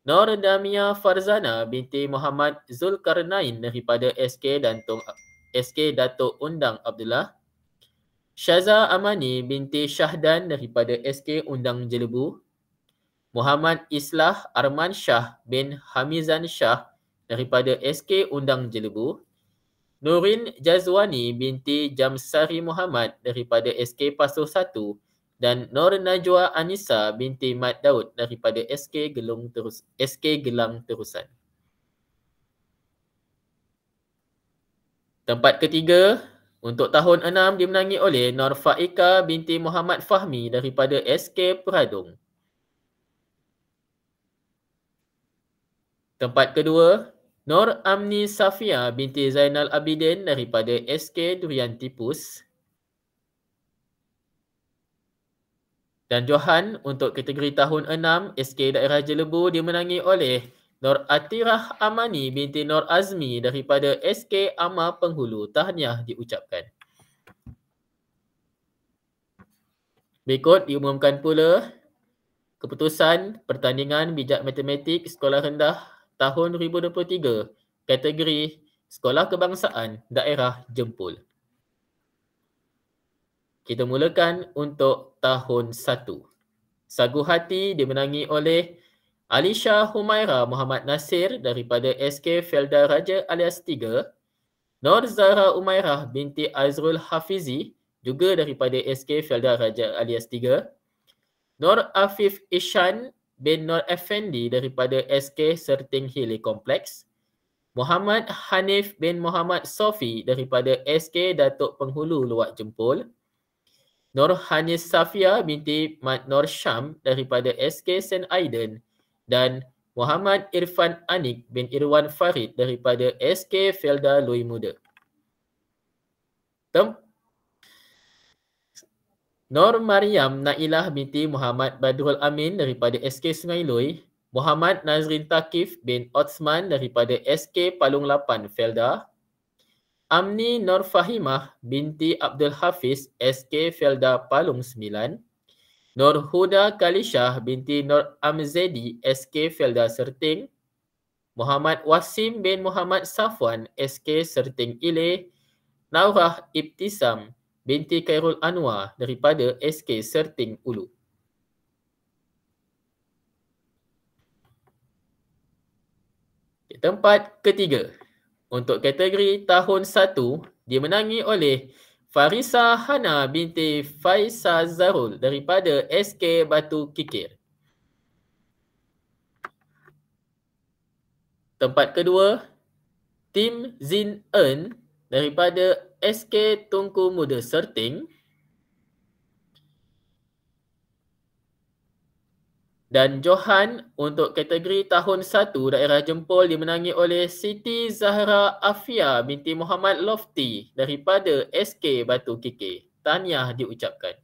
Nur Damia Farzana binti Muhammad Zulkarnain daripada SK Datuk Undang Abdullah. Syaza Amani binti Syahdan daripada SK Undang Jelebu. Muhammad Islah Arman Shah bin Hamizan Shah daripada SK Undang Jelebu. Nurin Jazwani binti Jamsari Muhammad daripada SK Pasoh 1 dan Nur Najwa Anissa binti Mat Daud daripada SK Gelang Terusan. Tempat ketiga untuk tahun 6 dimenangi oleh Nur Faika binti Muhammad Fahmi daripada SK Peradung. Tempat kedua, Nur Amni Safia binti Zainal Abidin daripada SK Durian Tipus. Dan Johan untuk kategori tahun 6 SK Daerah Jelebu dimenangi oleh Nur Atirah Amani binti Nur Azmi daripada SK Ama Penghulu. Tahniah diucapkan. Berikut diumumkan pula keputusan pertandingan bijak matematik Sekolah Rendah tahun 2023 kategori Sekolah Kebangsaan Daerah Jempol. Kita mulakan untuk tahun 1. Sagu Hati dimenangi oleh Alisha Humaira Muhammad Nasir daripada SK Felda Raja alias 3. Nur Zahra Umairah binti Azrul Hafizi juga daripada SK Felda Raja alias 3. Nur Afif Ishan bin Nur Effendi daripada SK Serting Hilly Complex. Muhammad Hanif bin Muhammad Sofi daripada SK Datuk Penghulu Luak Jempol. Nur Hanis Safia binti Mat Nur Syam daripada SK St. Aiden dan Muhammad Irfan Anik bin Irwan Farid daripada SK Felda Lui Muda. Nur Mariam Nailah binti Muhammad Badrul Amin daripada SK Sungai Lui. Muhammad Nazrin Takif bin Otsman daripada SK Palung 8 Felda. Amni Nur Fahimah binti Abdul Hafiz SK Felda Palung 9. Nur Huda Kalishah binti Nur Amzedi SK Felda Serting. Muhammad Wasim bin Muhammad Safwan SK Serting Ile. Naurah Ibtisam binti Khairul Anwar daripada SK Serting Ulu. Tempat ketiga untuk kategori tahun 1 dimenangi oleh Farisa Hana binti Faisa Zarul daripada SK Batu Kikir. Tempat kedua, Tim Zin En daripada SK Tunku Muda Serting. Dan Johan untuk kategori tahun 1 Daerah Jempol dimenangi oleh Siti Zahra Afia binti Muhammad Lofti daripada SK Batu Kikir. Tahniah diucapkan.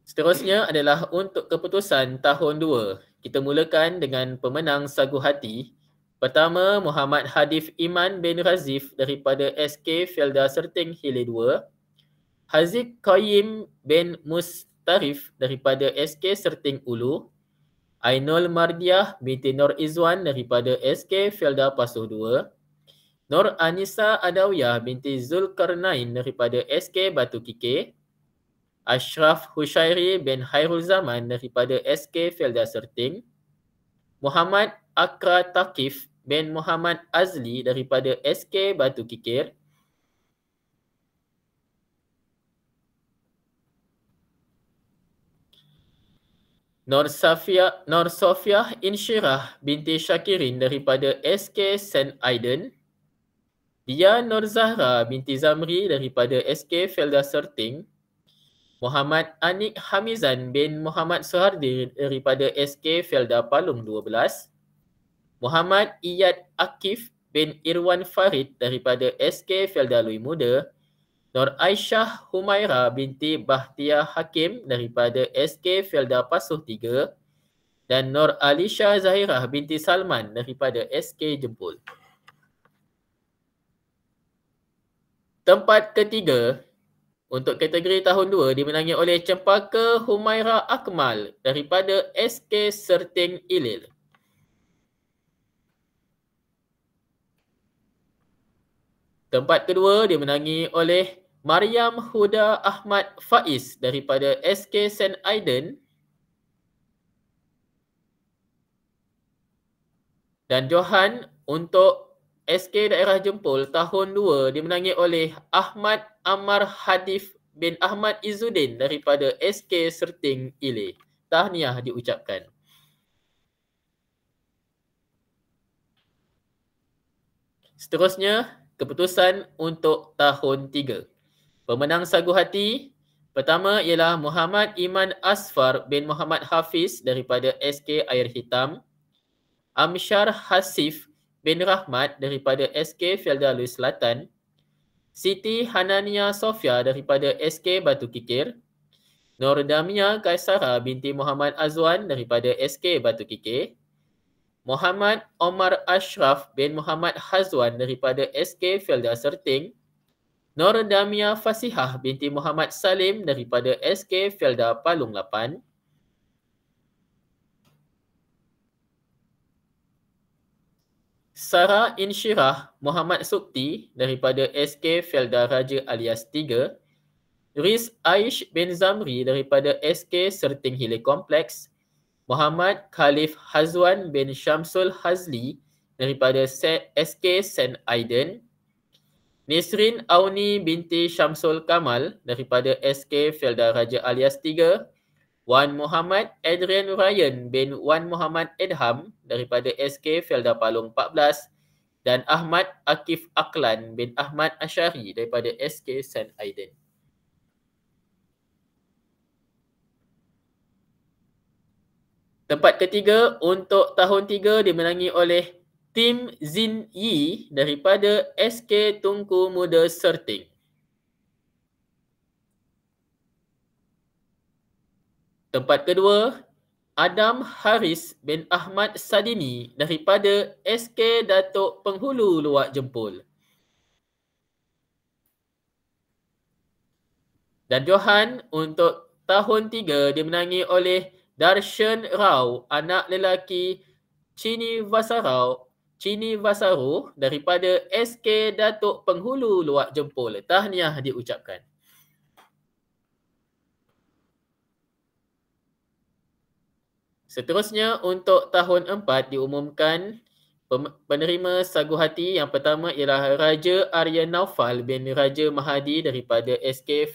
Seterusnya adalah untuk keputusan tahun 2. Kita mulakan dengan pemenang Sagu Hati. Pertama, Muhammad Hadif Iman bin Razif daripada SK Felda Serting Hilly 2. Haziq Qayyim bin Mustarif daripada SK Serting Ulu. Ainul Mardiah binti Nur Izwan daripada SK Felda Pasoh 2. Nur Anissa Adawiyah binti Zulkarnain daripada SK Batu Kikir. Ashraf Hushairi bin Hairul Zaman daripada SK Felda Serting. Muhammad Akra Takif bin Muhammad Azli daripada SK Batu Kikir. Nur Sofiah Insyirah binti Syakirin daripada SK St. Aiden. Dia Nur Zahra binti Zamri daripada SK Felda Serting. Muhammad Anik Hamizan bin Muhammad Suhardi daripada SK Felda Palung 12. Muhammad Iyad Akif bin Irwan Farid daripada SK Felda Lui Muda. Nur Aisyah Humaira binti Bahtiar Hakim daripada SK Felda Pasoh 3. dan Nur Alisha Zahirah binti Salman daripada SK Jempol. Tempat ketiga untuk kategori tahun 2 dimenangi oleh Cempaka Humaira Akmal daripada SK Serting Ilir. Tempat kedua dimenangi oleh Maryam Huda Ahmad Faiz daripada SK St. Aiden. Dan Johan untuk SK Daerah Jempol tahun 2 dimenangi oleh Ahmad Ammar Hadif bin Ahmad Izzuddin daripada SK Serting Ilir. Tahniah diucapkan. Seterusnya, keputusan untuk tahun 3. Pemenang sagu hati pertama ialah Muhammad Iman Asfar bin Muhammad Hafiz daripada SK Air Hitam. Amsyar Hasif bin Rahmat daripada SK Felda Lui Selatan. Siti Hanania Sofia daripada SK Batu Kikir. Nur Damia Kaisara binti Muhammad Azwan daripada SK Batu Kikir. Muhammad Omar Ashraf bin Muhammad Hazwan daripada SK Felda Serting. Nur Damia Fasihah binti Muhammad Salim daripada SK Felda Palung 8. Sarah Insyirah Muhammad Sukti daripada SK Felda Raja alias 3. Riz Aish bin Zamri daripada SK Serting Hilir Kompleks. Muhammad Khalif Hazwan bin Syamsul Hazli daripada SK St. Aiden. Nisrin Auni binti Syamsul Kamal daripada SK Felda Raja alias 3. Wan Muhammad Adrian Ryan bin Wan Muhammad Edham daripada SK Felda Palung 14 dan Ahmad Akif Aklan bin Ahmad Asyari daripada SK St. Aiden. Tempat ketiga untuk tahun 3 dimenangi oleh Tim Zin Yi daripada SK Tunku Muda Serting. Tempat kedua, Adam Haris bin Ahmad Sadini daripada SK Datuk Penghulu Luwak Jempol. Dan Johan untuk tahun 3 dimenangi oleh Darshan Rao, anak lelaki Chini Vasaru daripada SK Datuk Penghulu Luwak Jempol. Tahniah diucapkan. Seterusnya untuk tahun 4 diumumkan penerima sagu hati yang pertama ialah Raja Arya Naufal bin Raja Mahadi daripada SK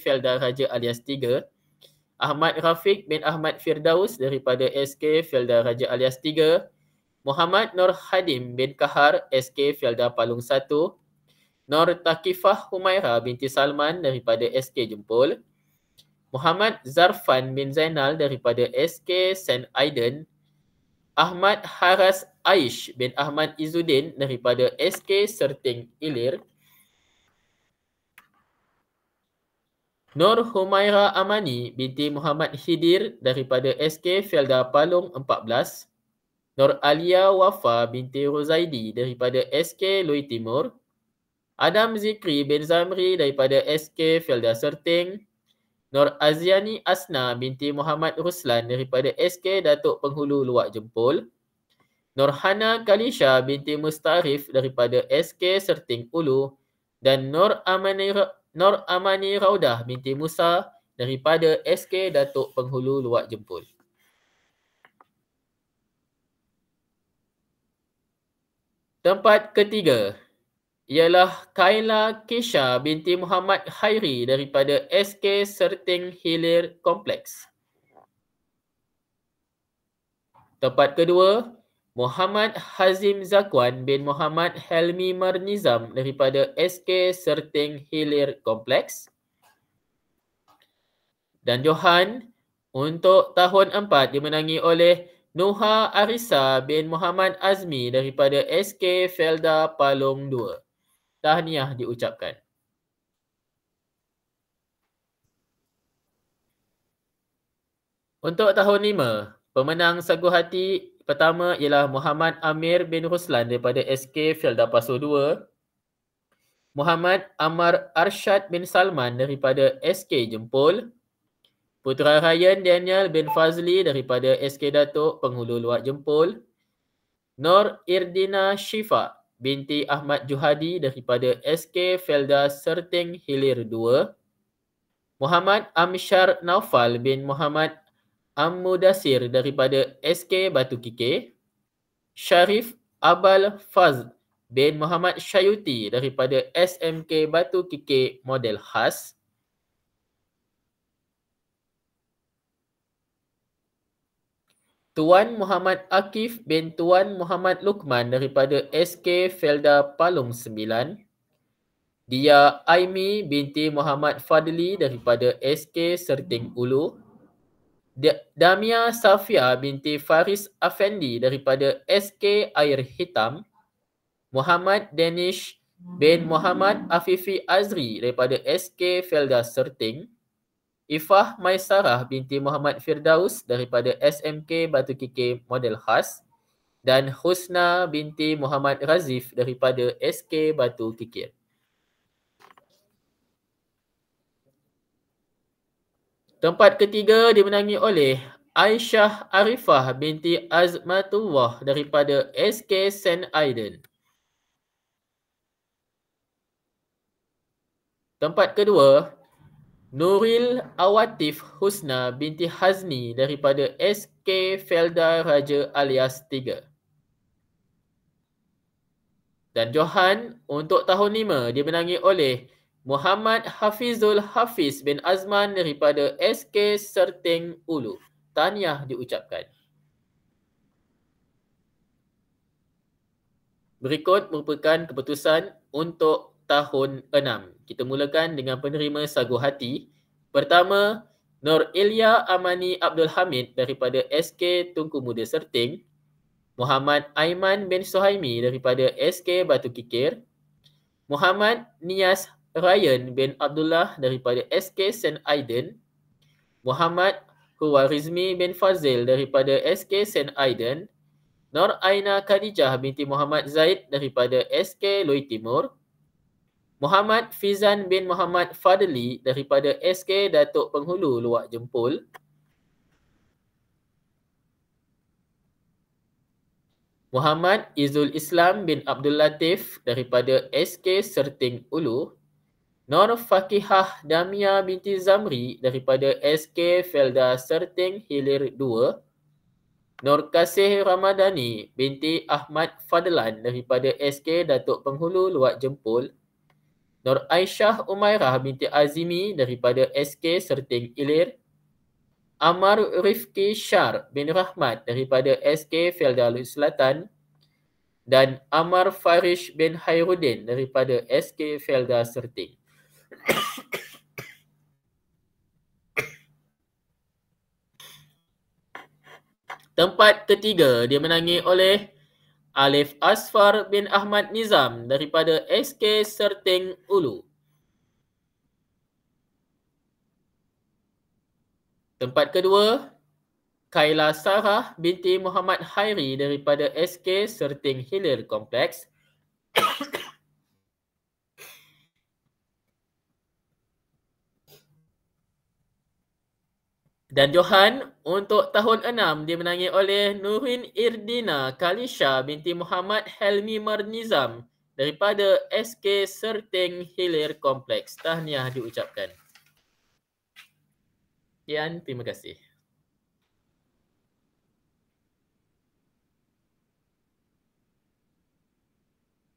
Felda Raja alias 3. Ahmad Rafiq bin Ahmad Firdaus daripada SK Felda Raja alias 3. Muhammad Nur Hadim bin Kahar SK Felda Palung 1. Nur Takifah Humaira binti Salman daripada SK Jempol. Muhammad Zarfan bin Zainal daripada SK St. Aiden. Ahmad Haras Aish bin Ahmad Izzuddin daripada SK Serting Ilir. Nur Humaira Amani binti Muhammad Hidir daripada SK Felda Palung 14. Nur Alia Wafa binti Rozaidi daripada SK Lui Timur. Adam Zikri bin Zamri daripada SK Felda Serting. Nur Aziani Asna binti Muhammad Ruslan daripada SK Datuk Penghulu Luwak Jempol. Nurhana Kalisha binti Mustarif daripada SK Serting Ulu. Dan Nur Amani Raudah binti Musa daripada SK Datuk Penghulu Luwak Jempol. Tempat ketiga ialah Kaila Kesha binti Muhammad Khairi daripada SK Serting Hilir Kompleks. Tempat kedua, Muhammad Hazim Zakwan bin Muhammad Helmi Marnizam daripada SK Serting Hilir Kompleks. Dan Johan untuk tahun 4 dimenangi oleh Nuha Arisa bin Muhammad Azmi daripada SK Felda Palung 2. Tahniah diucapkan. Untuk tahun 5, Pemenang sagu hati pertama ialah Muhammad Amir bin Ruslan daripada SK Felda Pasu 2. Muhammad Amar Arshad bin Salman daripada SK Jempol. Putera Ryan Daniel bin Fazli daripada SK Datuk Penghulu Luar Jempol. Nur Irdina Syifa binti Ahmad Juhadi daripada SK Felda Serting Hilir 2. Muhammad Amsyar Naufal bin Muhammad Ammudasir daripada SK Batu Kikir. Syarif Abal Faz bin Muhammad Syayuti daripada SMK Batu Kikir Model Khas. Tuan Muhammad Akif bin Tuan Muhammad Lukman daripada SK Felda Palung 9. Dia Aimi binti Muhammad Fadli daripada SK Serting Ulu. Damia Safia binti Faris Afendi daripada SK Air Hitam. Muhammad Danish bin Muhammad Afifi Azri daripada SK Felda Serting. Ifah Maisarah binti Muhammad Firdaus daripada SMK Batu Kikir Model Khas. Dan Husna binti Muhammad Razif daripada SK Batu Kikir. Tempat ketiga dimenangi oleh Aisyah Arifah binti Azmatullah daripada SK St. Aiden. Tempat kedua, Nuril Awatif Husna binti Hazni daripada SK Felda Raja Alias 3. Dan Johan untuk tahun 5 dimenangi oleh Muhammad Hafizul Hafiz bin Azman daripada SK Serting Ulu. Tahniah diucapkan. Berikut merupakan keputusan untuk tahun 6. Kita mulakan dengan penerima sagu hati. Pertama, Nur Ilya Amani Abdul Hamid daripada SK Tunku Muda Serting. Muhammad Aiman bin Suhaimi daripada SK Batu Kikir. Muhammad Nias Ryan bin Abdullah daripada SK St. Aiden. Muhammad Huwarizmi bin Fazil daripada SK St. Aiden. Nur Aina Khadijah binti Muhammad Zaid daripada SK Lui Timur. Muhammad Fizan bin Muhammad Fadli daripada SK Datuk Penghulu Luar Jempol. Muhammad Izul Islam bin Abdul Latif daripada SK Serting Ulu. Nur Fakihah Damia binti Zamri daripada SK Felda Serting Hilir 2. Nur Kasih Ramadhani binti Ahmad Fadlan daripada SK Datuk Penghulu Luar Jempol. Nur Aisyah Umairah binti Azimi daripada SK Serting Ilir. Amar Rifki Syar bin Rahmat daripada SK Felda Lui Selatan. Dan Amar Farish bin Khairuddin daripada SK Felda Serting. Tempat ketiga dimenangi oleh Alif Asfar bin Ahmad Nizam daripada SK Serting Ulu. Tempat kedua, Kaila Sarah binti Muhammad Hairi daripada SK Serting Hilir Kompleks. Dan Johan untuk tahun 6 dimenangi oleh Nurin Irdina Kalisha binti Muhammad Helmi Marnizam daripada SK Serting Hilir Kompleks. Tahniah diucapkan. Sekian, terima kasih.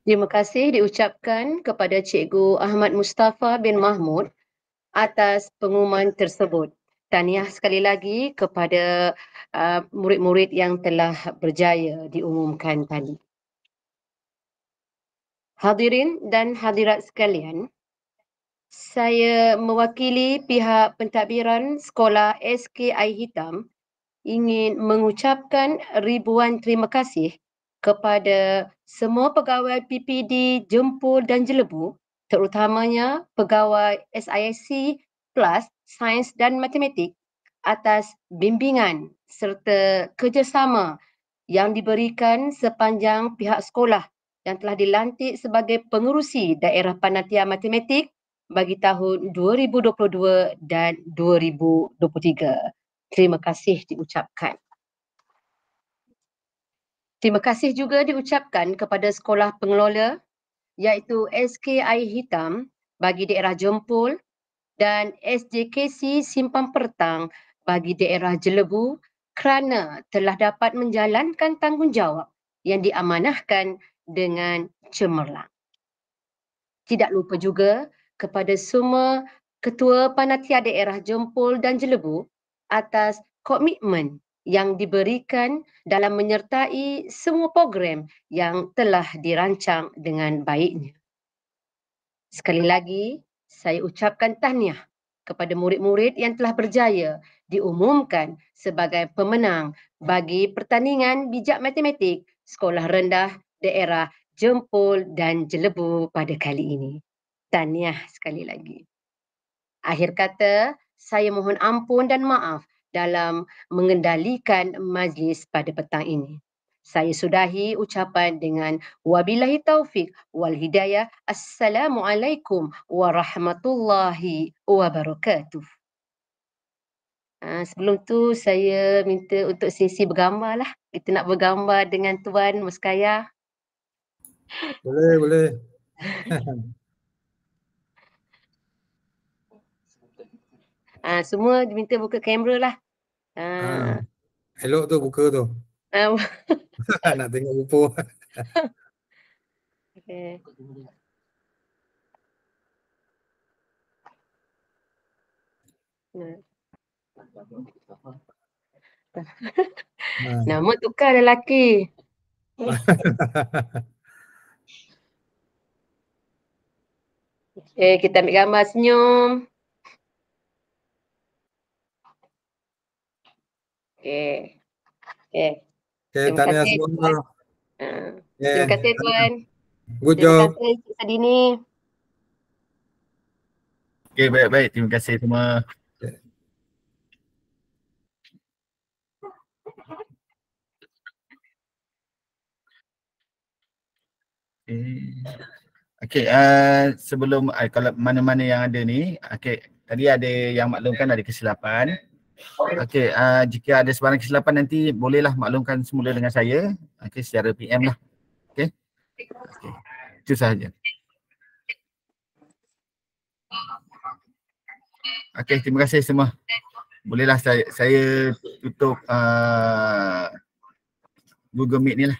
Terima kasih diucapkan kepada Cikgu Ahmad Mustafa bin Mahmud atas pengumuman tersebut. Tahniah sekali lagi kepada murid-murid yang telah berjaya diumumkan tadi. Hadirin dan hadirat sekalian, saya mewakili pihak pentadbiran Sekolah SK Air Hitam ingin mengucapkan ribuan terima kasih kepada semua pegawai PPD Jempol dan Jelebu, terutamanya pegawai SIIC Plus Sains dan Matematik atas bimbingan serta kerjasama yang diberikan sepanjang pihak sekolah yang telah dilantik sebagai pengerusi daerah Panitia Matematik bagi tahun 2022 dan 2023. Terima kasih diucapkan. Terima kasih juga diucapkan kepada sekolah pengelola iaitu SKI Hitam bagi daerah Jempol dan SJKC Simpang Pertang bagi daerah Jelebu kerana telah dapat menjalankan tanggungjawab yang diamanahkan dengan cemerlang. Tidak lupa juga kepada semua ketua panitia daerah Jempol dan Jelebu atas komitmen yang diberikan dalam menyertai semua program yang telah dirancang dengan baiknya. Sekali lagi, saya ucapkan tahniah kepada murid-murid yang telah berjaya diumumkan sebagai pemenang bagi pertandingan bijak matematik Sekolah Rendah Daerah Jempol dan Jelebu pada kali ini. Tahniah sekali lagi. Akhir kata, saya mohon ampun dan maaf dalam mengendalikan majlis pada petang ini. Saya sudahi ucapan dengan wabillahi taufik wal hidayah. Assalamualaikum warahmatullahi wabarakatuh. Sebelum tu saya minta untuk sesi bergambar lah. Kita nak bergambar dengan Tuan Muskaya. Boleh. Semua diminta buka kamera lah. Elok tu buka tu. Nak tengok rupa. Okay. Nama tukar lelaki. Okay, kita ambil gambar senyum. Okay. Terima tahniah kasih, semua. Terima kasih Tuan. Good Terima job. kasih Cik Sadini. Okay, baik-baik. Terima kasih semua. Okay, sebelum kalau mana-mana yang ada ni, okay, tadi ada yang maklumkan ada kesilapan. Okay, jika ada sebarang kesilapan nanti bolehlah maklumkan semula dengan saya. Okay, secara PM lah. Okay, itu sahaja. Okay, terima kasih semua. Bolehlah saya tutup Google Meet ni lah.